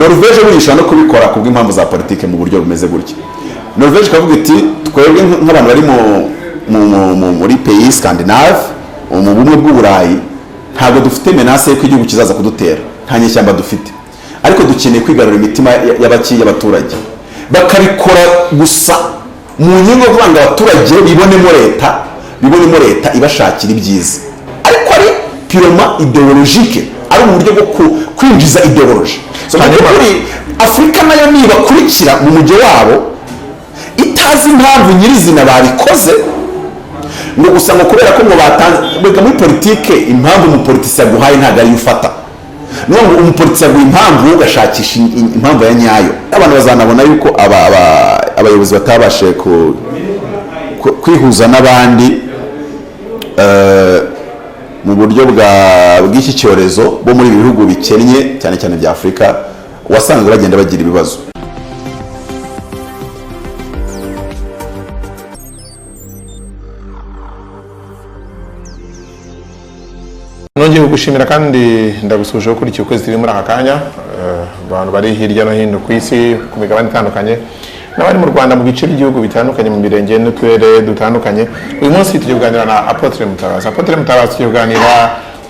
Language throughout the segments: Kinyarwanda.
Norvège buyisha no kubikora kubw'impamvu za politike mu buryo bumeze gutya. Norvège kavuga iti twebwe nk'abantu bari muri pays Scandinave mu bumwe bw'Uburayi ntabwo dufite menace y'uko igihugu kizaza kudutera, nta nyeshyamba dufite, ariko dukeneye kwigarura imitima y'abaturage bakabikora gusa mu nyungu yo kuvanga abaturage bibonemo leta ibashakira ibyiza, ariko ari purement idéologique, ari mu buryo bwo kwinjiza ideology. So muri Afrika nayo nibakurikira mu mujyo wabo itazi impamvu nyirizina babikoze, ngo gusa ngo kubera ko ngo batanze muri politike impamvu umupolitisi yaguhaye ntabwo ari ufata, ngo umupolitisi yaguha impamvu ugashakisha impamvu ya nyayo. Abantu bazanabona yuko abayobozi batabashe kwihuza n'abandi mu buryo bw'iki cyorezo bo muri bihugu bikennye cyane cyane bya Afrika, wasanzwe bagenda bagira ibibazo. Nongeye gushimira kandi ndagusuje kuri iki kwezi turi muri aka kanya, abantu bari hirya no hino ku isi ku migabane itandukanye n'abari mu Rwanda mu bice by'igihugu bitandukanye mu mirenge n'uturere dutandukanye. Uyu munsi tugiye kuganira na Apotre Mutabazi. Apotre Mutabazi tugiye kuganira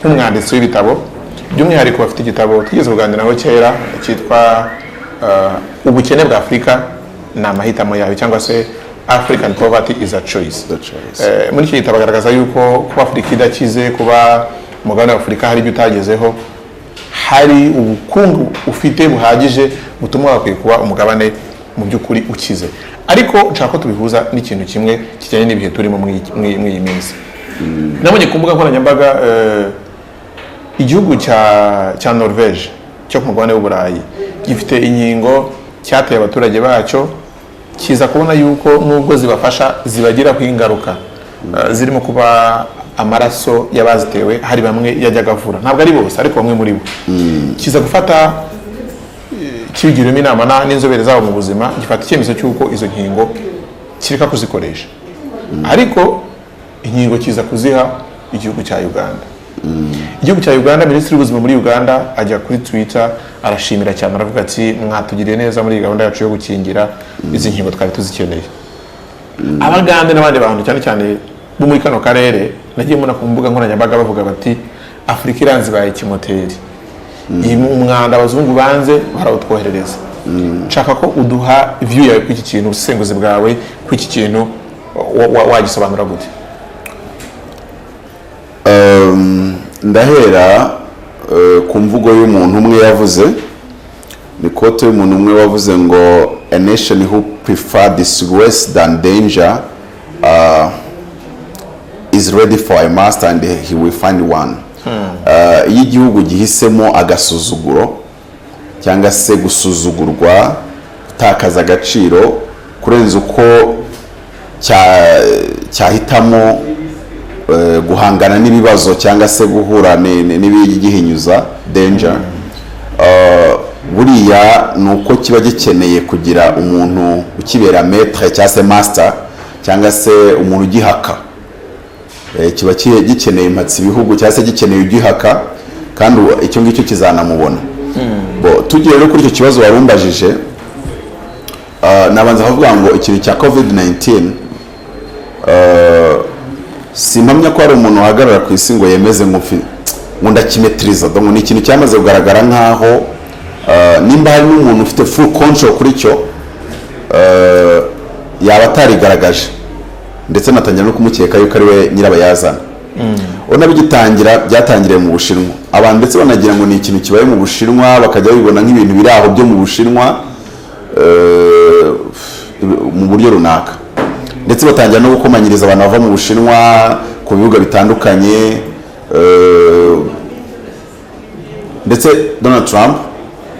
nk'umwanditsi w'ibitabo, by'umwihariko bafite igitabo tugeze kuganiraho kera cyitwa ubukene bwa Afrika ni amahitamo yawe, cyangwa se African Poverty is a Choice. Muri iki gitabo bagaragaza yuko kuba Afrika idakize, kuba umugabane wa Afrika hari ibyo utagezeho, hari ubukungu ufite buhagije butuma wakwiye kuba umugabane mu by'ukuri ukize. Ariko nshaka ko tubihuza n'ikintu kimwe kijyanye n'ibihe turimo muri iyi minsi. Nabonye ku mbuga nkoranyambaga igihugu cya Norvège cyo ku mugabane w'Uburayi gifite inkingo cyateye abaturage bacyo, kiza kubona yuko nubwo zibafasha zibagiraho ingaruka zirimo kuba amaraso y'abazitewe hari bamwe yajyaga avura, ntabwo ari bose ariko bamwe muri bo. Kiza gufata kibigiramo inama n'inzobere zabo mu buzima, gifata icyemezo cy'uko izo nkingo kireka kuzikoresha, ariko inkingo kiza kuziha igihugu cya Uganda. Igihugu cya Uganda, Minisitiri w'Ubuzima muri Uganda ajya kuri Twitter arashimira cyane, aravuga ati mwatugiriye neza muri gahunda yacu yo gukingira izi nkingo twari tuzikeneye. Abagande n'abandi bantu cyane cyane bo muri kano karere nagiye mbona ku mbuga nkoranyambaga bavuga bati Afrika iranze baye kimoteri, umwanda abazungu banze barawutwoherereza. Nshaka ko uduha view yawe ku iki kintu, ubusenguzi bwawe ku iki kintu wagisobanura gute? Ndahera ku mvugo y'umuntu umwe yavuze, ni kote y'umuntu umwe wavuze ngo a nation who prefer disgrace than danger is ready for a master and he will find one. Iyo igihugu gihisemo agasuzuguro cyangwa se gusuzugurwa, gutakaza agaciro kurenza uko cyahitamo guhangana n'ibibazo cyangwa se guhura n'ibigihinyuza danger, buriya nuko kiba gikeneye kugira umuntu ukibera maître cyangwa se master cyangwa se umuntu ugihaka. Kiba gikeneye impatsi ibihugu cyangwa se gikeneye ugihaka, kandi icyo ngicyo kizanamubona. Tugiye rero kuri icyo kibazo warumbajije, nabanza kuvuga ngo ikintu cya COVID-19 simpamya ko hari umuntu uhagarara ku isi ngo yemeze ngo ndakimetriza. Donc ni ikintu cyamaze kugaragara nkaho nimba hari n'umuntu ufite full control kuri cyo yaba atarigaragaje, ndetse natangira no kumukeka yuko ari we nyirabayazana. Ona bigitangira byatangiriye mu Bushinwa, abantu ndetse banagira ngo ni ikintu kibaye mu Bushinwa, bakajya bibona nk'ibintu biri aho byo mu Bushinwa mu buryo runaka, ndetse batangira no gukomanyiriza abantu bava mu Bushinwa ku bibuga bitandukanye. Ndetse Donald Trump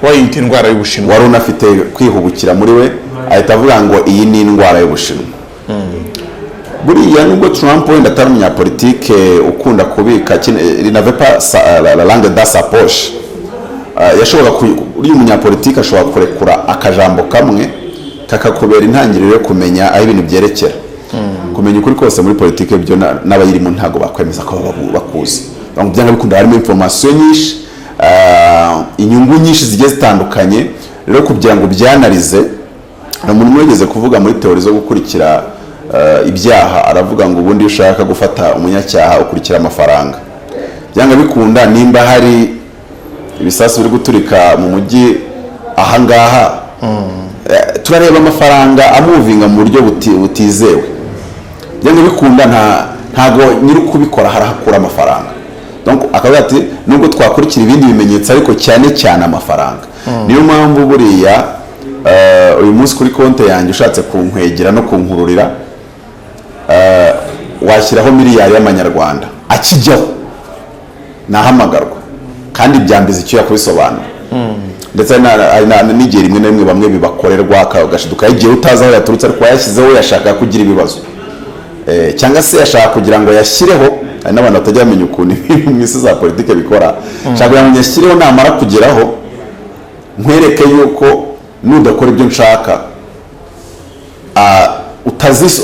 wayita indwara y'Ubushinwa, wari unafite kwihubukira muri we, ahita avuga ngo iyi ni indwara y'Ubushinwa. Buriya nubwo Trump wenda atari umunyapolitike ukunda kubika il n'avait pas la langue dans sa poche, yashobora uri umunyapolitike ashobora kurekura akajambo kamwe kakakubera intangiriro yo kumenya aho ibintu byerekera. Kumenya ukuri kose muri politike byo n'abayirimo ntago bakwemeza ko bakuzi. Byanga bikunda harimo information nyinshi, inyungu nyinshi zigiye zitandukanye. Rero kugira ngo byanarize, umuntu wigeze kuvuga muri teori zo gukurikira ibyaha, aravuga ngo ubundi ushaka gufata umunyacyaha ukurikira amafaranga. Byanga bikunda nimba hari ibisasu biri guturika mu mujyi ahangaha, turareba amafaranga amuvinga mu buryo butizewe. Byanga bikunda ntago nyiri kubikora harahakura amafaranga. Donc akavuga ati nubwo twakurikira ibindi bimenyetso ariko cyane cyane amafaranga. Niyo mpamvu buriya uyu munsi kuri konti yanjye ushatse kunkwegera no kunkururira washyiraho miliyari y'amanyarwanda akijyaho nahamagarwa kandi byambiza icyo yakubisobanura. Ndetse n'igihe rimwe na rimwe bamwe bibakorerwa agashiduka igihe utazi aho yaturutse ariko yashyizeho yashaka kugira ibibazo, cyangwa se yashaka kugira ngo yashyireho. Hari n'abantu batajya bamenya ukuntu mu isi za politike bikora. Nshaka kugira ngo yashyireho namara kugeraho nkwereke yuko nudakora ibyo nshaka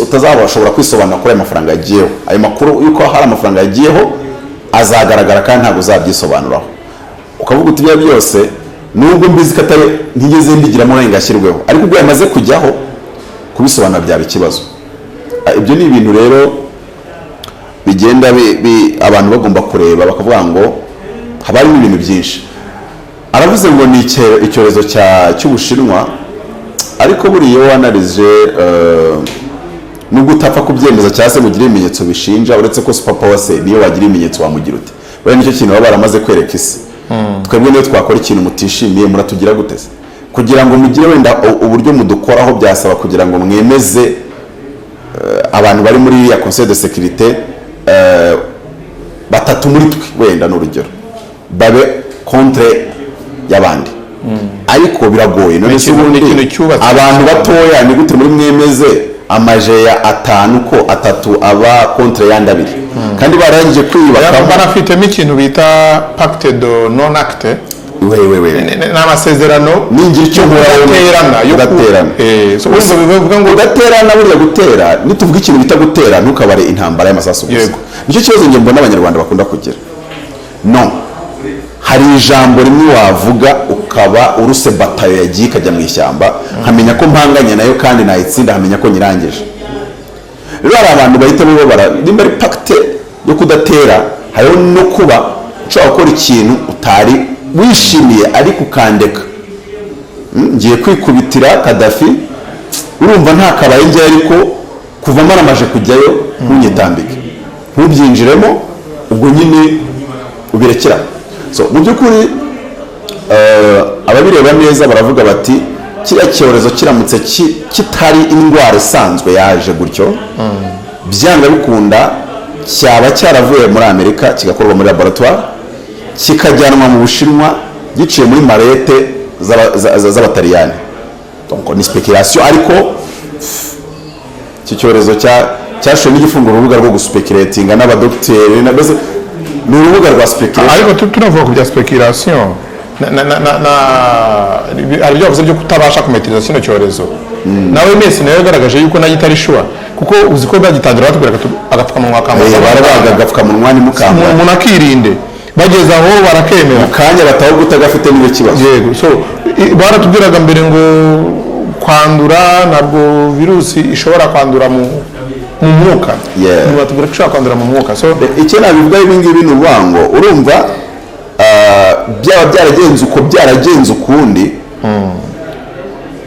utazabashobora kwisobanura kuri ayo mafaranga yagiyeho. Ayo makuru yuko hari amafaranga yagiyeho azagaragara kandi ntabwo uzabyisobanuraho. Ukavuga uti ibyo byose nubwo mbizi ko atari ntigeze mbigiramo nayo ngashyirweho, ariko ubwo yamaze kujyaho kubisobanura byaba ikibazo. Ibyo ni ibintu rero bigenda abantu bagomba kureba bakavuga ngo haba harimo ibintu byinshi. Aravuze ngo ni icyorezo cy'Ubushinwa, ariko buriya wanarize nubwo utapfa kubyemeza cyangwa se mugira ibimenyetso bishinja, uretse ko papa wase niyo wagira ibimenyetso wamugira ute. Bari nicyo kintu baba baramaze kwereka isi. Twebwe niyo twakora ikintu mutishimiye muratugira guteze kugira ngo mugire wenda uburyo mudukoraho, byasaba kugira ngo mwemeze abantu bari muri ya conseil de sécurité batatu muri twe wenda n'urugero babe contre y'abandi. Ariko biragoye none se ubundi abantu batoya ni gute muri mwemeze amajeya atanu ko atatu aba contre yandi abiri kandi barangije kwiyubaka barafitemo ikintu bita pacte de non acte. N'amasezerano ningira icyo guterana yo guterana. So bivuga ngo guterana burya gutera nituvuga ikintu bita gutera ntukabare intambara y'amasasu gusa. Nicyo kibazo nge mbona abanyarwanda bakunda kugira. No, hari ijambo rimwe wavuga ukaba uruse batayo yagiye ikajya mu ishyamba nkamenya ko mpanganye nayo kandi nayitsinda nkamenya ko nyirangije. Rero hari abantu bahita bibabara nimba ari pacte yo kudatera, hariho no kuba ushobora gukora ikintu utari wishimiye ariko ukandeka. Ngiye kwikubitira Kadafi, urumva nta kabaye njye ariko kuva maramaje kujyayo ntunyitambike ntubyinjiremo, ubwo nyine ubirekera. So mu by'ukuri ababireba neza baravuga bati kiriya cyorezo kiramutse kitari indwara isanzwe yaje gutyo, byanga bikunda cyaba cyaravuye muri Amerika kigakorwa muri laboratoire kikajyanwa mu Bushinwa giciye muri marete z'abataliyani. Donc ni speculation, ariko iki cyorezo cyashoye n'igifungura urubuga rwo guspeculatinga n'abadokiteri ni urubuga rwa speculation. Ariko tunavuga ku bya speculation hari byavuze byo kutabasha kumetiriza kino cyorezo. Nawe Messi nayo yagaragaje yuko nayo itari sure, kuko uzi ko bagitangira batubwira agapfukamunwa kamaze barabaga agapfukamunwa ni mukamba umuntu akirinde, bageze aho barakemera kanya bataho gutagafite niyo kibazo. Yego, so baratubwiraga mbere ngo kwandura ntabwo virusi ishobora kwandura mu mwuka. Batubwira ko ishobora kwandura mu mwuka. So icyo nabivuga ibi ngibi ni uvango, urumva byaba byaragenze ukundi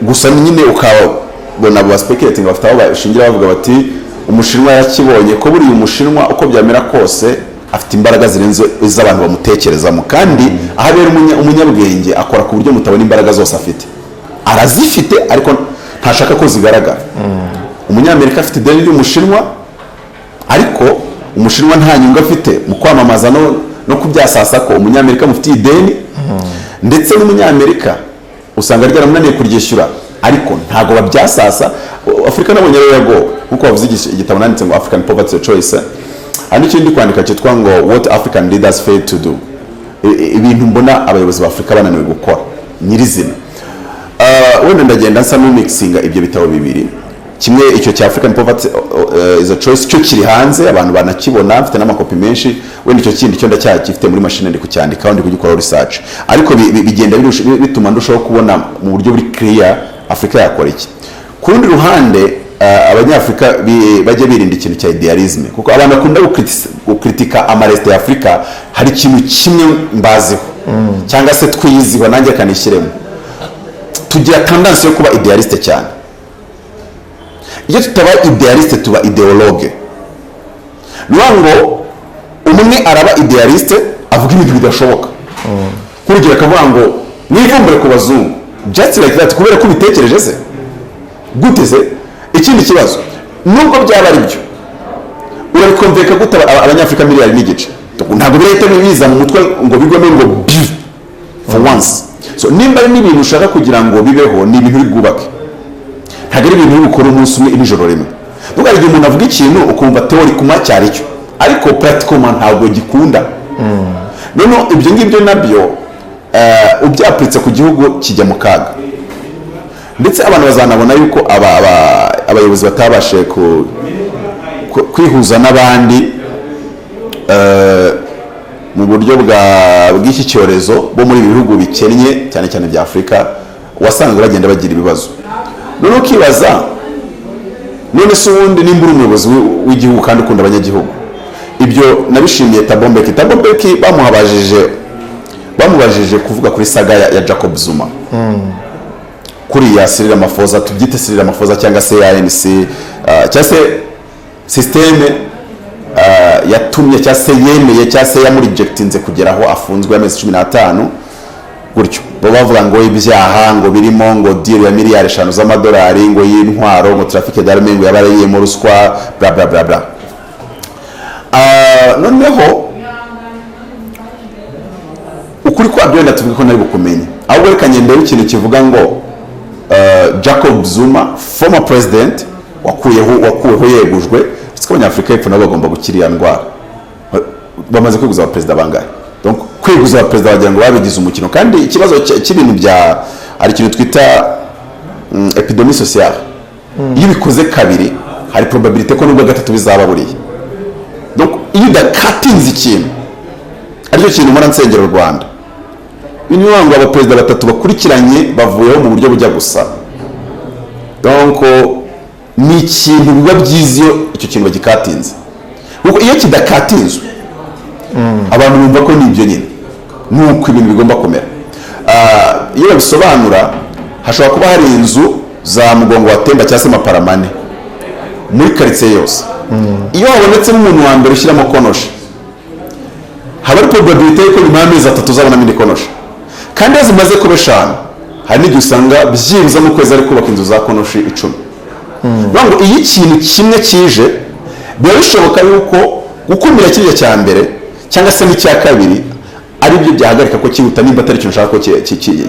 gusa nyine ukabona abo speculating bafite aho bashingira bavuga bati Umushinwa yakibonye ko buri Umushinwa uko byamera kose afite imbaraga zirenze iz'abantu bamutekerezamo, kandi ahabera umunyabwenge akora ku buryo mutabona imbaraga zose afite. Arazifite ariko ntashaka ko zigaragara. Umunyamerika afite ideni y'Umushinwa, ariko Umushinwa nta nyungu afite mu kwamamaza no kubyasasa ko Umunyamerika mufitiye ideni, ndetse n'Umunyamerika usanga ryaramunaniye kuryishyura ariko ntago babyasasa. Afrika nabonye rero yago nkuko bavuze igitabo nanditse ngo African Poverty Choice, hari n'ikindi kwandika cyitwa ngo What African Leaders Fail to Do, ibintu mbona abayobozi ba Afrika bananiwe gukora nyirizina. Wenda ndagenda nsa n'umixinga ibyo bitabo bibiri. kimwe icyo cya African Poverty is a choice cyo kiri hanze abantu banakibona mfite n'amakopi menshi wenda icyo kindi cyo ndacyagifite muri machine ndi kucyandika ndi kugikora research ariko bigenda bituma ndushaho kubona mu buryo buri clear Afrika yakora iki. Ku rundi ruhande abanyafrika bajya birinda ikintu cya idealisme kuko abantu bakunda gukritika amareste ya Afrika hari ikintu kimwe mbaziho cyangwa se twiyiziho nanjye kanishyiremo tugira tendance yo kuba idealiste cyane. Iyo tutaba idealiste tuba ideologue. Nuwango umwe araba idealiste avuga ibintu bidashoboka. Kurugera akavuga ngo mwivumbure ku bazungu just like that kubera ko bitekereje se gute se. Ikindi kibazo nubwo byaba ari byo urabikonveka gute abanyafrika miliyari n'igice ntabwo birahita biza mu mutwe ngo bigome ngo for once. So nimba ari n'ibintu ushaka kugira ngo bibeho ni ibintu bigubake ntabwo ari ibintu bikora umunsi umwe n'ijoro rimwe. Nubwo igihe umuntu avuga ikintu ukumva theory kuma cyari cyo ariko practical ntabwo gikunda. None ibyo ngibyo nabyo ubyapritse ku gihugu kijya mu kaga ndetse abantu bazanabona yuko abayobozi batabashe kwihuza n'abandi mu buryo bw'iki cyorezo bo muri bihugu bikennye cyane cyane bya Afrika wasanga bagenda bagira ibibazo. None ukibaza none se ubundi nimba uri umuyobozi w'igihugu kandi ukunda abanyagihugu ibyo nabishimiye Tabombeki bamubajije kuvuga kuri saga ya Jacob Zuma kuri ya Cyril Ramaphosa tubyite Cyril Ramaphosa cyangwa se ANC cyangwa se systeme yatumye cyangwa se yemeye cyangwa se yamurejectinze kugeraho afunzwe amezi 15 gutyo bo bavuga ngo ibyaha ngo birimo ngo deal ya miliyari 5 z'amadolari ngo y'intwaro ngo traffic d'armes ngo yabaraye mu ruswa bla bla bla bla. Noneho ukuri kwa byo ndatuvuga ko nari bukumenye ahubwo reka ndebe ikintu kivuga ngo Jacob Zuma former president wakuyeho yegujwe siko abanyafrika y'epfo nabo bagomba gukiriya ndwara bamaze kwiguza abaperezida bangahe. Donc kwiguza abaperezida bagira ngo babigize umukino kandi ikibazo cy'ibintu bya ari ikintu twita epidemie sociale iyo bikoze kabiri hari probabilité ko nubwo gatatu bizaba buriye. Donc iyo udakatinze ikintu aricyo kintu muri nsengero Rwanda inywango abaperezida batatu bakurikiranye bavuyeho mu buryo bujya gusa. Donc ni ikintu biba byiza iyo icyo kintu bagikatinze kuko iyo kidakatinzwe abantu bumva ko nibyo nyine nuko ibintu bigomba kumera. Iyo babisobanura hashobora kuba hari inzu za mugongo watemba cyangwa se maparamane muri quartier yose iyo habonetse umuntu wa mbere ushyiramo konoshe haba ari probabilité ko nyuma y'amezi 3 uzabona mindi konoshe kandi zimaze kuba 5 hari n'igihe usanga byibuze mu kwezi ari kubaka inzu za konoshe 10. Bango iyo ikintu kimwe kije biba bishoboka yuko gukumira kirya cya mbere cyangwa se n'icya kabiri ari byo byahagarika ko kihuta nimba atari ikintu ushaka ko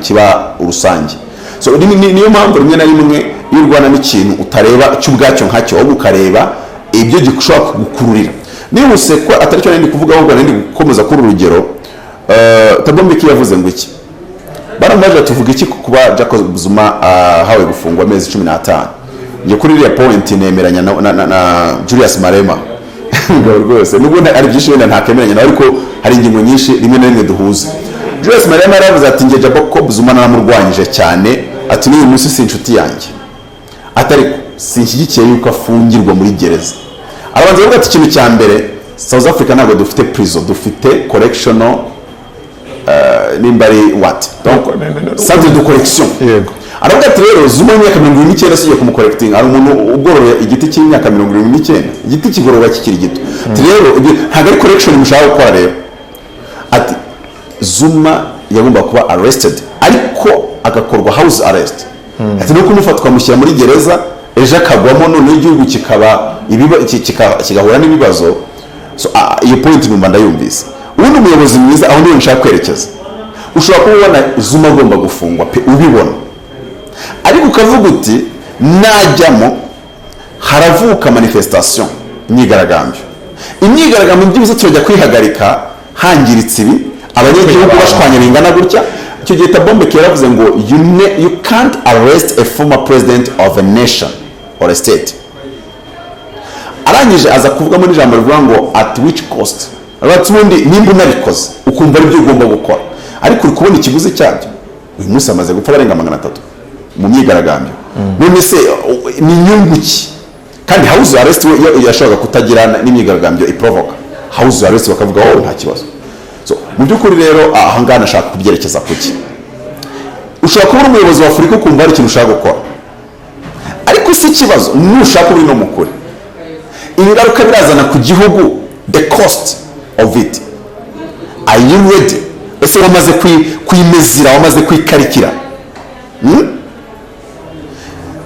kiba urusange. So niyo mpamvu rimwe na rimwe iyo urwana n'ikintu utareba cy'ubwacyo nkacyo ahubwo ukareba ibyo gishobora gukururira. Nibuse ko atari cyo nindi kuvuga ahubwo nindi gukomeza kuri urugero Tabombeki yavuze ngo iki baramubaje tuvuga iki kuba Jacob Zuma hawe gufungwa amezi 15. Ngiye kuri iriya point nemeranya na Julius Marema ngo rwose nubwo ari byinshi wenda ntakemeranya nawe ariko hari ingingo nyinshi rimwe na rimwe duhuza. Julius Marema yaravuze ati ngiye Jacob Zuma namurwanyije cyane ati n'uyu munsi si inshuti yanjye atari sinshyigikiye yuko afungirwa muri gereza. Arabanza avuga ati ikintu cya mbere South Africa ntabwo dufite prison dufite correctional nimba ari what donc centre de correction. Yego aravuga ati rero Zuma y'imyaka 29 asiye kumucorrecting ari umuntu ugororera igiti cy'imyaka 29 igiti kigorora kikiri gito. Ati rero ntabwo ari correction mushaka gukora rero ati Zuma yagomba kuba arrested ariko agakorwa house arrest. Ati no kumufatwa mushyira muri gereza ejo akagwamo none igihugu kikaba kigahura n'ibibazo. So iyo point numva ndayumvise ubundi umuyobozi mwiza aho niyo nshaka kwerekeza ushobora kubona Zuma agomba gufungwa pe ubibona ariko ukavuga uti najyamo haravuka manifestation imyigaragambyo byose turajya kwihagarika hangiritse ibi abanyagihugu bashwanya bingana gutya. Icyo gihe Tabombeki yaravuze ngo you can't arrest a former president of a nation or a state. Arangije aza kuvugamo n'ijambo rivuga ngo at which cost. Abatse ubundi nimba unabikoze ukumva ari byo ugomba gukora, ariko uri kubona ikiguzi cyabyo. Uyu munsi amaze gupfa barenga 300 mu myigaragambyo. None se ni inyungu ki? Kandi house arrest yashobora kutagira n'imyigaragambyo iprovoka. House arrest bakavuga oh nta kibazo. So mu by'ukuri rero ahangana nashaka kubyerekeza kuki. Ushobora kuba umuyobozi wa Afurika ukumva ari ikintu ushaka gukora, ariko si ikibazo nushaka uri no mukuri. Ingaruka birazana ku gihugu, the cost of it. Are you ready? Ese wamaze kwimezira, wamaze kwikarikira?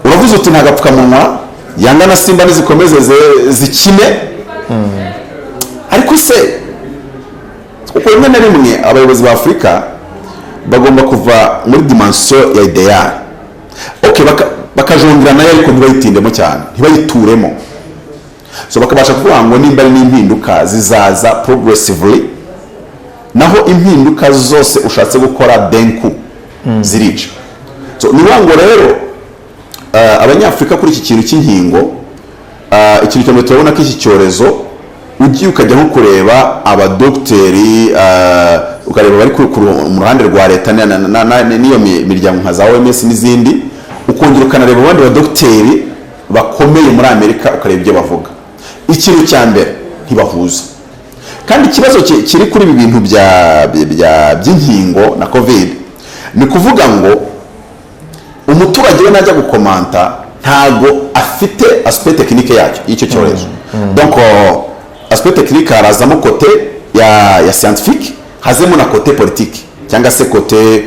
Uravuze uti ntagapfukamunwa Yanga na Simba nizikomeze zikine, ariko se uko rimwe na rimwe abayobozi ba Afurika bagomba kuva muri dimension ya ideal. Okay, bakajongera nayo ariko ntibayitindemo cyane, ntibayituremo. So bakabasha kuvuga ngo nimba ari n'impinduka zizaza progressively, naho impinduka zose ushatse gukora denku zirica. So niwango rero abanyafrika kuri iki kintu cy'inkingo, ikintu cyane turabona ko iki cyorezo ugiye ukajya nko kureba abadokteri, ukareba bari mu ruhande rwa leta n'iyo miryango nka za OMS n'izindi, ukongera ukanareba abandi badokteri bakomeye muri Amerika ukareba ibyo bavuga. Ikintu cya mbere ntibahuza, kandi ikibazo kiri kuri ibi bintu by'inkingo na covid ni kuvuga ngo umuturage we najya gukomanta ntago afite aspect technique yacyo y'icyo cyorezo. Donc aspect technique harazamo kote ya scientifique, hazemo na kote politique cyangwa se kote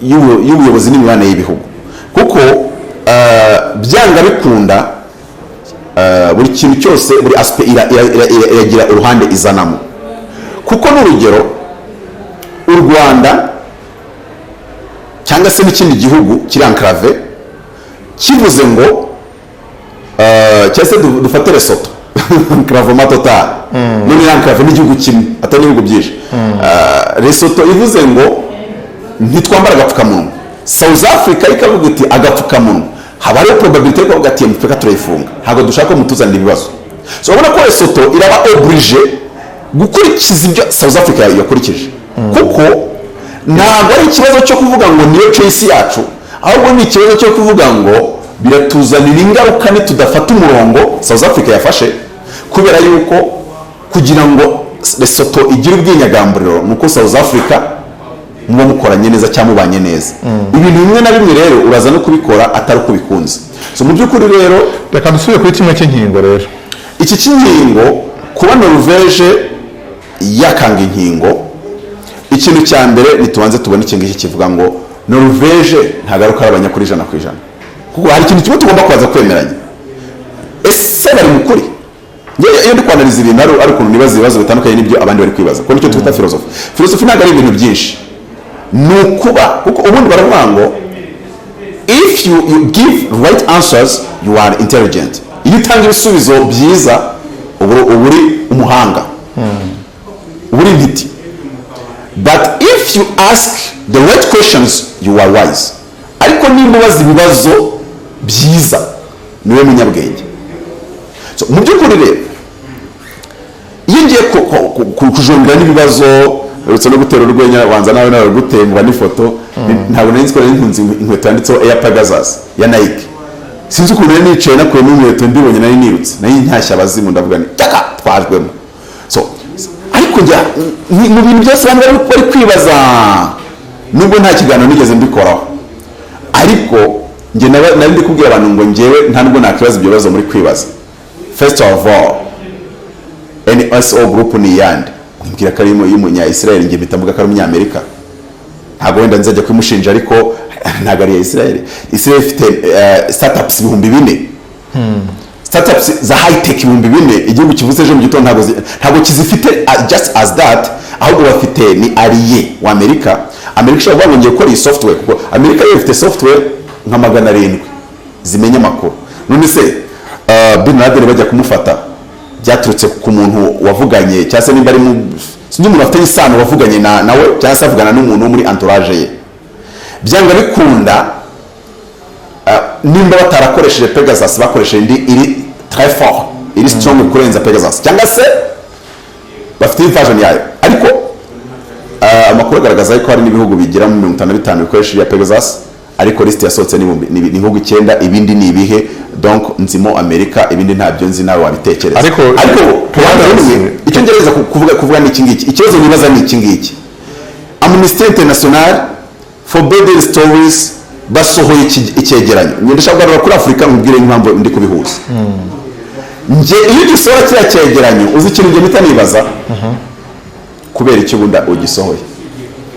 y'ubuyobozi n'imibanire y'ibihugu, kuko byanga bikunda buri kintu cyose, buri aspect iragira uruhande izanamo. Kuko n'urugero u Rwanda cyangwa se n'ikindi gihugu kiri enclave kivuze ngo cyase dufate Lesotho enclavement total, none enclave n'igihugu kimwe atari ibihugu byinshi. Lesotho ivuze ngo ntitwambara agapfukamunwa, South Africa ikavuga iti agapfukamunwa, haba ari probability ko gati Afurika turayifunga, ntabwo dushaka mutuzanira ibibazo. So ubona ko Lesotho iraba oblige gukurikiza ibyo South Africa yakurikije, kuko ntabwo ari ikibazo cyo kuvuga ngo niyo choice yacu, ahubwo ni ikibazo cyo kuvuga ngo biratuzanira ingaruka ni tudafata umurongo South Africa yafashe, kubera yuko kugira ngo Lesotho igire ubwinyagamburiro nuko South Africa muba mukoranye neza cyangwa mubanye neza. Ibintu bimwe na bimwe rero uraza no kubikora atari uko bikunze. So mu by'ukuri rero reka dusubire kuri kimwe cy'inkingo rero. Iki cy'inkingo kuba Norvege yakanga inkingo, ikintu cya mbere nitubanze tubone iki ngiki kivuga ngo Norvege ntagaruka abanyakuri 100%, kuko hari ikintu kimwe tugomba kwaza kwemeranya. Ese bari mukuri? Iyo ndi kwanaliza ibintu ari ukuntu nibaza ibibazo bitandukanye n'ibyo abandi bari kwibaza, kuko nicyo twita philosophy ntabwo ari ibintu byinshi, nukuba kuko ubundi baravuga ngo if you give right answers you are intelligent. Iyo utanga ibisubizo byiza uri umuhanga, uri intiti. But if you ask the right questions you are wise. Ariko nimba ubaza ibibazo byiza niwe munyabwenge. So mu by'ukuri rero iyo ngiye kujongera n'ibibazo uretse no gutera urwenya wanza nawe nawe gutengwa n'ifoto, ntabwo nari nziko n'inkunzi inkweto yanditseho Air Pegasus ya Nike. Sinzi ukuntu nari nicaye nakuye n'inkweto mbibonye nari nirutse nari ntashya abazimu ndavuga ni taka twajwemo. So ariko njya mu bintu byose abantu bari kwibaza, nubwo nta kiganiro nigeze mbikoraho, ariko njye nari ndi kubwira abantu ngo njyewe nta nubwo nakibaza ibyo bibazo muri kwibaza. First of all, NSO group ni yandi mbwira ko ari y'umunya-Israel, njye bitambuga ko ari umunyamerika. Ntabwo wenda nzajya kwimushinja, ariko ntabwo ari Israel. Israel ifite startups 4,000, startups za high tech 4,000. Igihugu kivuze ejo mu gitondo ntabwo kizifite just as that, ahubwo bafite ni allié wa Amerika. Amerika ishobora kuvuga ngo gukora iyi software, kuko Amerika yo ifite software nka 700 zimenya amakuru. None se Bin Laden bajya kumufata byaturutse ku muntu wavuganye, cyangwa se nimba ari sinzi umuntu afite isano wavuganye nawe, cyangwa se avugana n'umuntu muri entourage ye. Byanga bikunda nimba batarakoresheje Pegasus bakoresheje indi iri très fort iri strong kurenza Pegasus cyangwa se bafite version yayo. Ariko amakuru agaragaza ko hari n'ibihugu bigira mu 55 bikoresha ya Pegasus, ariko list yasohotse ni ibihugu 9, ibindi ni ibihe. Donc nzimo Amerika, ibindi ntabyo nzi nawe wabitekereza. Ariko icyo ngereza kuvuga ni iki ngiki, ikibazo nibaza ni iki ngiki. Amnesty International forbidden stories basohoye icyegeranyo. Ndashaka kugarura kuri Afrika nkubwire impamvu ndi kubihuza. Nje iyo gisohora kira cyegeranyo uzi ikintu nge mpita nibaza kubera iki bunda ugisohoye.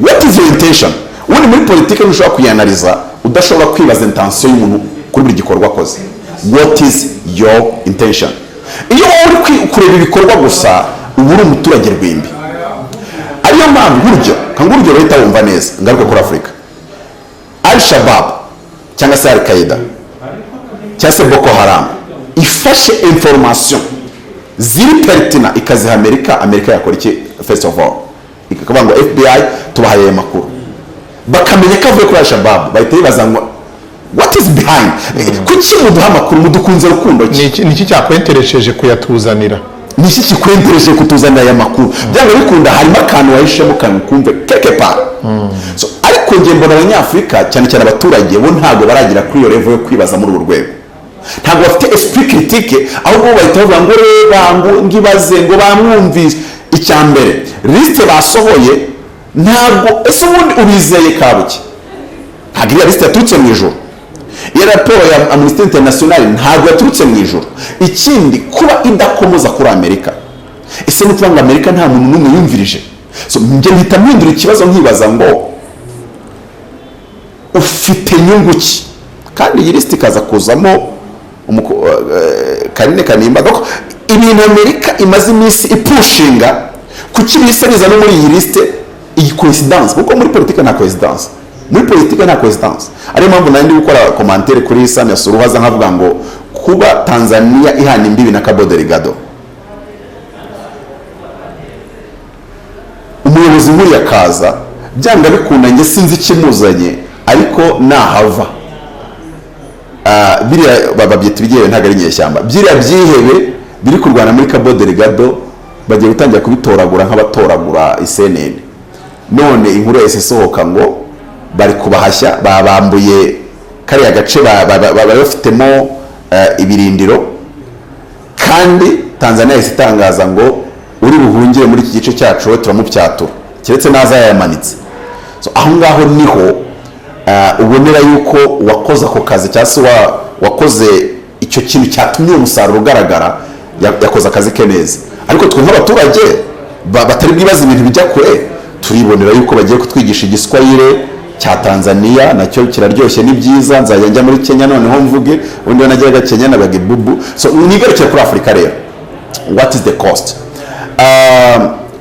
What is your intention? Ubundi muri politike ntushobora kuyanaliza udashobora kwibaza intention y'umuntu kuri buri gikorwa akoze. What is your intention? Iyo uri kureba ibikorwa gusa ubu uri umuturage rwimbi. Ariyo mpamvu buryo leta wumva neza ngaruka kuri Afrika. Al-Shabaab cyangwa se Al-Qaeda cyangwa se Boko Haram ifashe information ziri pertinent ikaziha Amerika yakora iki? First of all ikavuga ngo FBI tubahaye amakuru bakamenya ko avuye kuri Al-Shabaab bahita bibaza ngo what is behind, kuki muduha amakuru mudukunze rukundo niki cyakwenteresheje kuyatuzanira, niki kikwenteresheje kutuzanira aya makuru byanga bikunda harimo akantu wahishemo kumve quelque part. So ariko ngiye mbona abanyafrika cyane cyane abaturage bo ntago baragira kuri iyo level yo kwibaza muri uru rwego, ntago bafite esprit critique, ahubwo bahita bavuga ngo reba ngo ngibaze ngo bamwumvise. Icyambere liste basohoye ntago ese ubundi ubizeye kabuki, ntago iyo liste yaturutse mu ijuru. Iyo raporo ya Amnesty International ntago yaturutse mu ijuru. Ikindi kuba idakomoza kuri Amerika, ese ni ukuvuga ngo Amerika nta muntu n'umwe yumvirije. So nge mpita mpindura ikibazo nkibaza ngo ufite nyungu ki, kandi iyi liste ikaza kuzamo Karine Kanimba ko ibintu Amerika imaze iminsi ipushinga kuki bisaniza no muri iyi liste iyi coincidence, kuko muri politique nta coincidence. Muri politique nta coincidence. Ariyo mpamvu nandi gukora commentaire kuri Samia Suluhu haza nkavuga ngo kuba Tanzania ihana imbibi na Cabo Delgado, umuyobozi muri yakaza byanga bikunda nge sinzi kimuzanye, ariko nahava biriya bababyita bigiye ntago ari nyeshyamba biriya byihebe biri kurwana muri Cabo Delgado bagiye gutangira kubitoragura nk'abatoragura isenene. None inkuru yese sohoka ngo bari kubahashya babambuye kariya gace bafitemo ibirindiro, kandi Tanzania isitangaza ngo uri buhungire muri iki gice cyacu turamupyatura keretse naza yamanitse. So aho ngaho niho ubonera yuko wakoze ako kazi cyangwa wakoze icyo kintu cyatumye umusaruro ugaragara, yakoze akazi ke neza. Ariko twe nk'abaturage batari bwibaza ibintu bijya kure, turibonera yuko bagiye kutwigisha igiswahili cya Tanzania nacyo kiraryoshye ni byiza. Nzajya njya muri Kenya noneho mvuge, undi wanageraga Kenya nabaga bubu. So nigarukira kuri Afrika rero, what is the cost?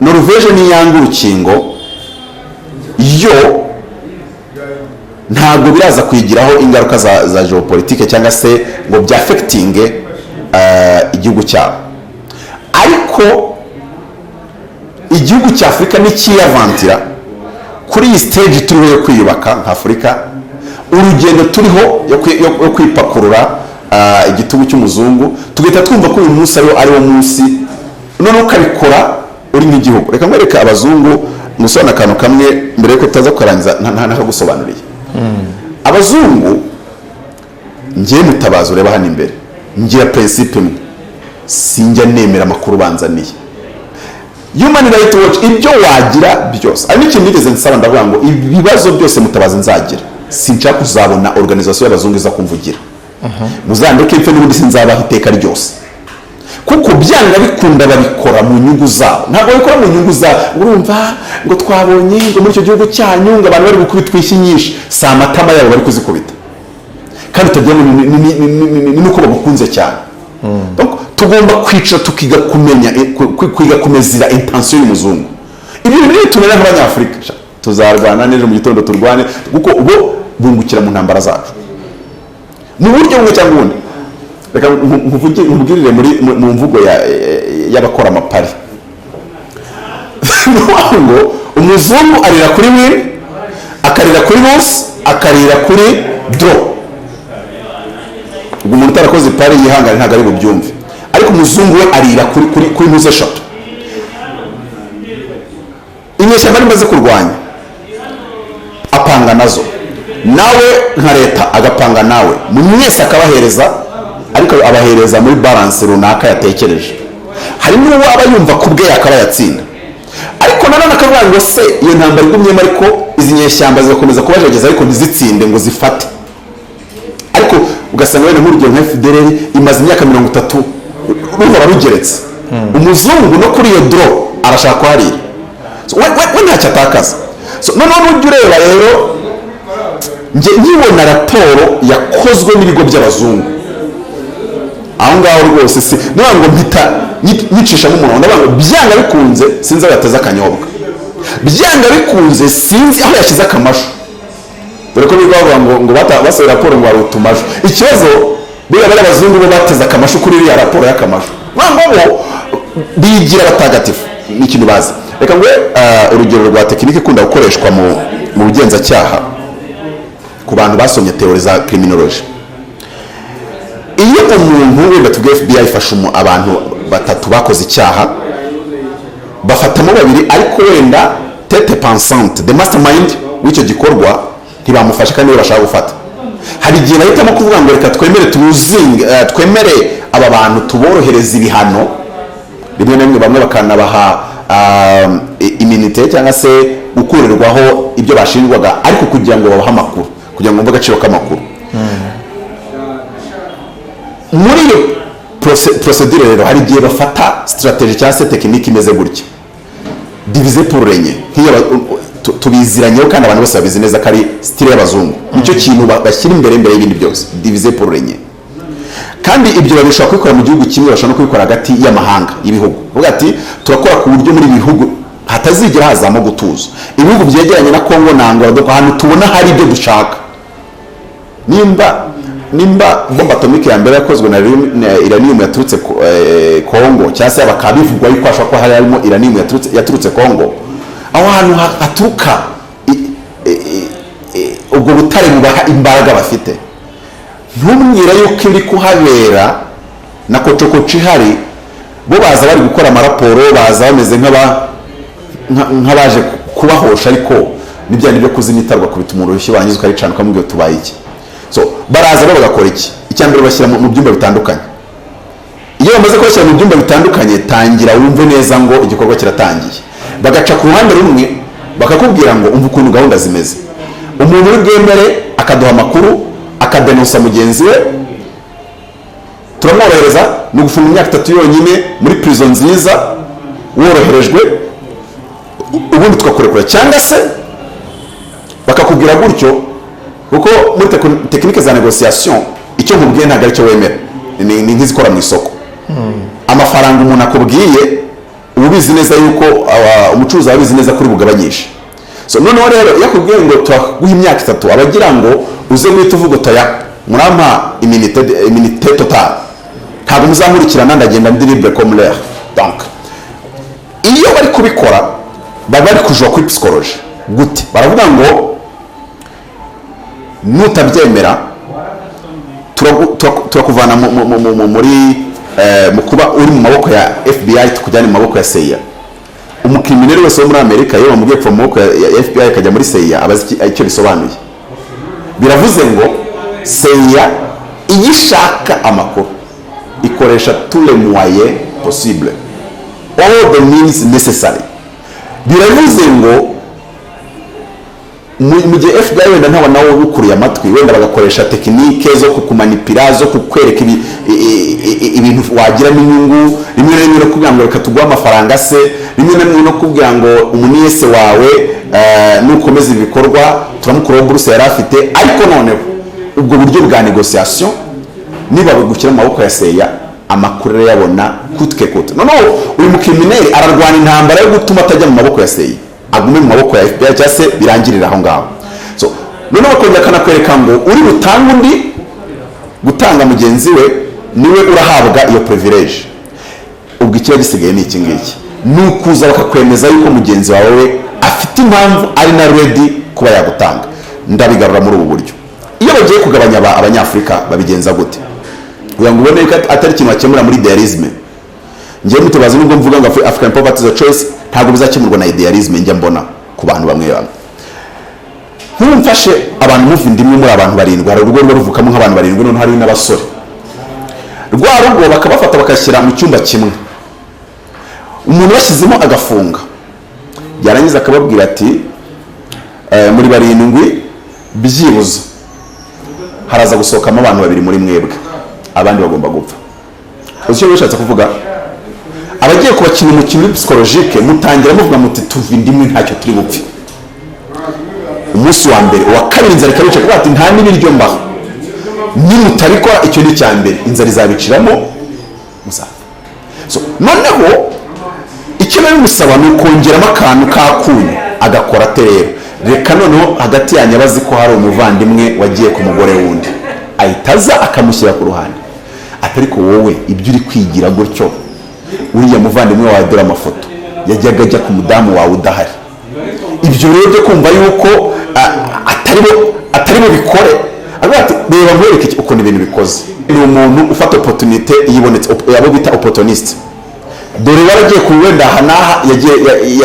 Norvège ni yanga urukingo yo ntabwo biraza kwigiraho ingaruka za geopolitique cyangwa se ngo bya affecting igihugu cyabo, ariko igihugu cya Afrika ni kiyavantira kuri iyi stage turiho yo kwiyubaka nka Afrika, urugendo turiho yo kwipakurura igitugu cy'umuzungu, tugahita twumva ko uyu munsi ari wo munsi none ukabikora uri nk'igihugu. Reka nkwereka abazungu musona akantu kamwe mbere yuko tutaza kurangiza ntakagusobanuriye. Abazungu ngiye Mutabazi ureba hano imbere ngira principe imwe, sinjya nemera amakuru banzaniye. Human Rights Watch ibyo wagira byose ari n'ikintu nigeze nsaba ndavuga ngo ibibazo byose Mutabazi nzagira sinshaka kuzabona organisation y'abazungu iza kumvugira. Muzandeke ipfe n'ubundi sinzabaho iteka ryose, kuko byanga bikunda babikora mu nyungu zabo. Ntabwo babikora mu nyungu zabo urumva ngo twabonye ngo muri icyo gihugu cyanyu ngo abantu bari gukubitwa ishyi nyinshi, si amatama yabo bari kuzikubita, kandi tugiye nuko bagukunze cyane. Donc tugomba kwica tukiga kumenya kwiga kumezira intention y'umuzungu. Ibi bintu tumenya nk'abanyafrika tuzarwana neza mu gitondo turwane, kuko ubo bungukira mu ntambara zacu mu buryo bumwe cyangwa ubundi. Reka nkuvugirire mu mvugo y'abakora amapari ngo umuzungu arira kuri win, akarira kuri loss, akarira kuri draw. ubwo umuntu utarakoze pari yihangane ntabwo ari bubyumve, ariko umuzungu we arira kuri ntuze eshatu. inyeshyamba rimaze kurwanya apanga nazo, nawe nka leta agapanga nawe, mwese akabahereza, ariko abahereza muri balance runaka yatekereje. hari n'uwo aba yumva ku bwe yakaba yatsinda, ariko nanone akavuga ngo se iyo ntambara igumyemo, ariko izi nyeshyamba zigakomeza kubajegeza ariko ntizitsinde ngo zifate. ariko ugasanga wenda nk'urugero nka FDLR imaze imyaka 30 ruhora rugeretse. umuzungu no kuri iyo draw arashaka kuharira, we ntacyo atakaza. noneho n'ujya ureba rero, njye nkibona raporo yakozwe n'ibigo by'abazungu aho ngaho rwose si niba ngo mpita nyicishamo umuntu, ndavuga ngo byanga bikunze sinzi aho yateze akanyobwa, byanga bikunze sinzi aho yashyize akamashu, dore ko bivuga ngo basohoye raporo ngo hari utumashu. ikibazo buriya bari abazungu bo bateze akamashu kuri iriya raporo y'akamashu, bo bigira abatagatifu ni ikintu bazi. reka ngo urugero rwa tekinike ikunda gukoreshwa mu bugenzacyaha ku bantu basomye teori za criminology. iyo umuntu wenda tuvuge FBI ifasha abantu 3 bakoze icyaha, bafatamo 2 ariko wenda tete pensante, the mastermind w'icyo gikorwa ntibamufasha kandi bashaka gufata. hari igihe bahitamo kuvuga ngo reka twemere aba bantu tuborohereza ibihano, rimwe na rimwe bamwe bakanabaha immunity cyangwa se gukurirwaho ibyo bashinjwaga, ariko kugira ngo babahe amakuru, kugira ngo bumve agaciro k'amakuru. muri iyo procedure rero hari igihe bafata strategy cyangwa se tekinike imeze gutya, diviser pour régner, tubiziranyeho kandi abantu bose babizi neza ko ari style y'abazungu. nicyo kintu bashyira imbere y'ibindi byose, diviser pour régner. kandi ibyo babishobora kubikora mu gihugu kimwe, bashobora no kubikora hagati y'amahanga y'ibihugu. uvuga ati turakora ku buryo muri bihugu hatazigera hazamo gutuza. ibihugu byegeranye na Kongo na Angola, ahantu tubona hari ibyo dushaka. nimba bomba atomike ya mbere yakozwe na uranium yaturutse Kongo, cyangwa se bakabivugwa yuko ashobora kuba harimo uranium yaturutse Kongo, aho hantu haturuka ubwo butare bubaha imbaraga bafite. ntumwira yuko iri kuhabera na kocokoci ihari, bo baza bari gukora amaraporo, baza bameze nk'abaje kubahosha, ariko n'ibyandi byo kuzimitarwa kubita umuntu urushyi bangiza ukaricana ukamubwira tubaye iki. baraza bo bagakora iki? icyambere bashyira mu byumba bitandukanye. iyo bamaze kubashyira mu byumba bitandukanye, tangira wumve neza ngo igikorwa kiratangiye. bagaca ku ruhande rumwe bakakubwira ngo umva ukuntu gahunda zimeze. umuntu uri bwemere akaduha amakuru, akadenusa mugenzi we, turamworohereza, ni ugufunga imyaka 3 yonyine muri prison nziza woroherejwe, ubundi tukakurekura. cyangwa se bakakubwira gutyo, kuko muri tekinike za negociation icyo nkubwiye ntabwo ari cyo wemera, ni nk'izikora mu isoko. amafaranga umuntu akubwiye uba ubizi neza yuko umucuruzi aba abizi neza kuri bugabanyishe. noneho rero iyo akubwiye ngo turaguha imyaka 3, abagira ngo uze guhita uvuga utoya murampa immunité totale, ntabwo muzamurikirana, ndagenda ndi libre comme l'air. donc iyo bari kubikora baba bari kujwa kuri psychologie. gute? baravuga ngo nutabyemera turakuvana mu kuba uri mu maboko ya FBI, tukujyana mu maboko ya CIA. umukrimineri wese wo muri Amerika iyo bamubwiye kuva mu maboko ya FBI akajya muri CIA, abazi icyo bisobanuye. biravuze ngo CIA iyo ishaka amakuru ikoresha tous les moyens possibles, all the means necessary. biravuze ngo mu gihe FBI wenda ntawe nawe ukuriye amatwi, wenda bagakoresha tekinike zo kukumanipira, zo kukwereka ibintu wagiramo inyungu, rimwe na rimwe no kugira ngo reka tuguhe amafaranga se, rimwe na rimwe no kugira ngo umuniyese wawe nukomeza ibikorwa turamukuraho buruse yari afite. ariko noneho ubwo buryo bwa negociation niba bugukira mu maboko ya CIA, amakuru yabona kutke kote. noneho uyu mukrimineri ararwana intambara yo gutuma atajya mu maboko ya CIA, agume mu maboko ya FBI, cyangwa se birangirira aho ngaho. noneho bakongera kanakwereka ngo uri butanga undi gutanga mugenzi we, niwe urahabwa iyo privilege. ubwo ikiba gisigaye ni iki ngiki, ni ukuza bakakwemeza yuko mugenzi wawe afite impamvu ari na ready kuba yagutanga. ndabigarura muri ubu buryo. iyo bagiye kugabanya abanyafurika babigenza gute? kugira ngo ubone ko atari ikintu bakemura muri idealisme. Ngiye Mutabazi nubwo mvuga ngo African poverty is a choice, ntabwo bizakemurwa na idealisme njya mbona ku bantu bamwe bamwe. Ntumfashe abantu muvi ndimwe muri abantu barindwi, hari urugo ruvukamo nk'abantu barindwi, none hari n'abasore. Rwa rugo bakabafata bakashyira mu cyumba kimwe, umuntu bashyizemo agafunga, yarangiza akababwira ati muri barindwi byibuze haraza gusohokamo abantu babiri muri mwebwe, abandi bagomba gupfa. Icyo bishatse kuvuga, abagiye kubakina umukino psychologique mutangira muvuga muti tuvi ndimwe ntacyo turi bupfe. Umunsi wa mbere, uwa kabiri inzara ikabica kuko ati nta n'ibiryo mbaho, nimutabikora icyo ni cya mbere, inzara izabiciramo muzapfa. So noneho icyo bari musaba ni ukongeramo akantu kakunyu agakora terero. Reka noneho hagati yanyu abazi ko hari umuvandimwe wagiye ku mugore wundi, ahitaza akamushyira ku ruhande, atari ko wowe ibyo uri kwigira gutyo, uriya muvandimwe wawe dore amafoto yajyaga ajya ku mudamu wawe udahari. Ibyo rero byo kumva yuko atari bo bikore, ati reba nkwereke ukuntu ibintu bikoze. Ni umuntu ufata opportunité yibonetse, yabo bita opportuniste. Dore waragiye ku wenda hanaha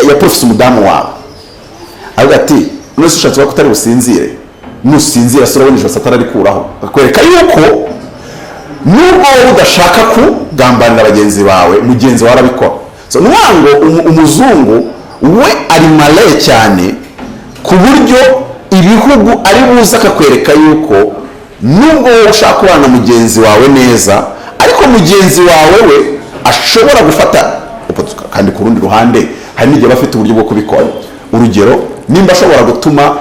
ya professor umudamu wawe, ati nose ushatse ko utari businzire, nusinzira sura wonje satara ari kuraho, akwereka yuko nubwo udashaka kugambanira bagenzi bawe, mugenzi wawe arabikora. So nwango umuzungu we ari malay cyane ku buryo ibihugu ari buza akakwereka yuko nubwo ushaka kubana mugenzi wawe neza, ariko mugenzi wawe we ashobora gufata. Kandi ku rundi ruhande hari n'igihe bafite uburyo bwo kubikora. Urugero, nimba ashobora gutuma,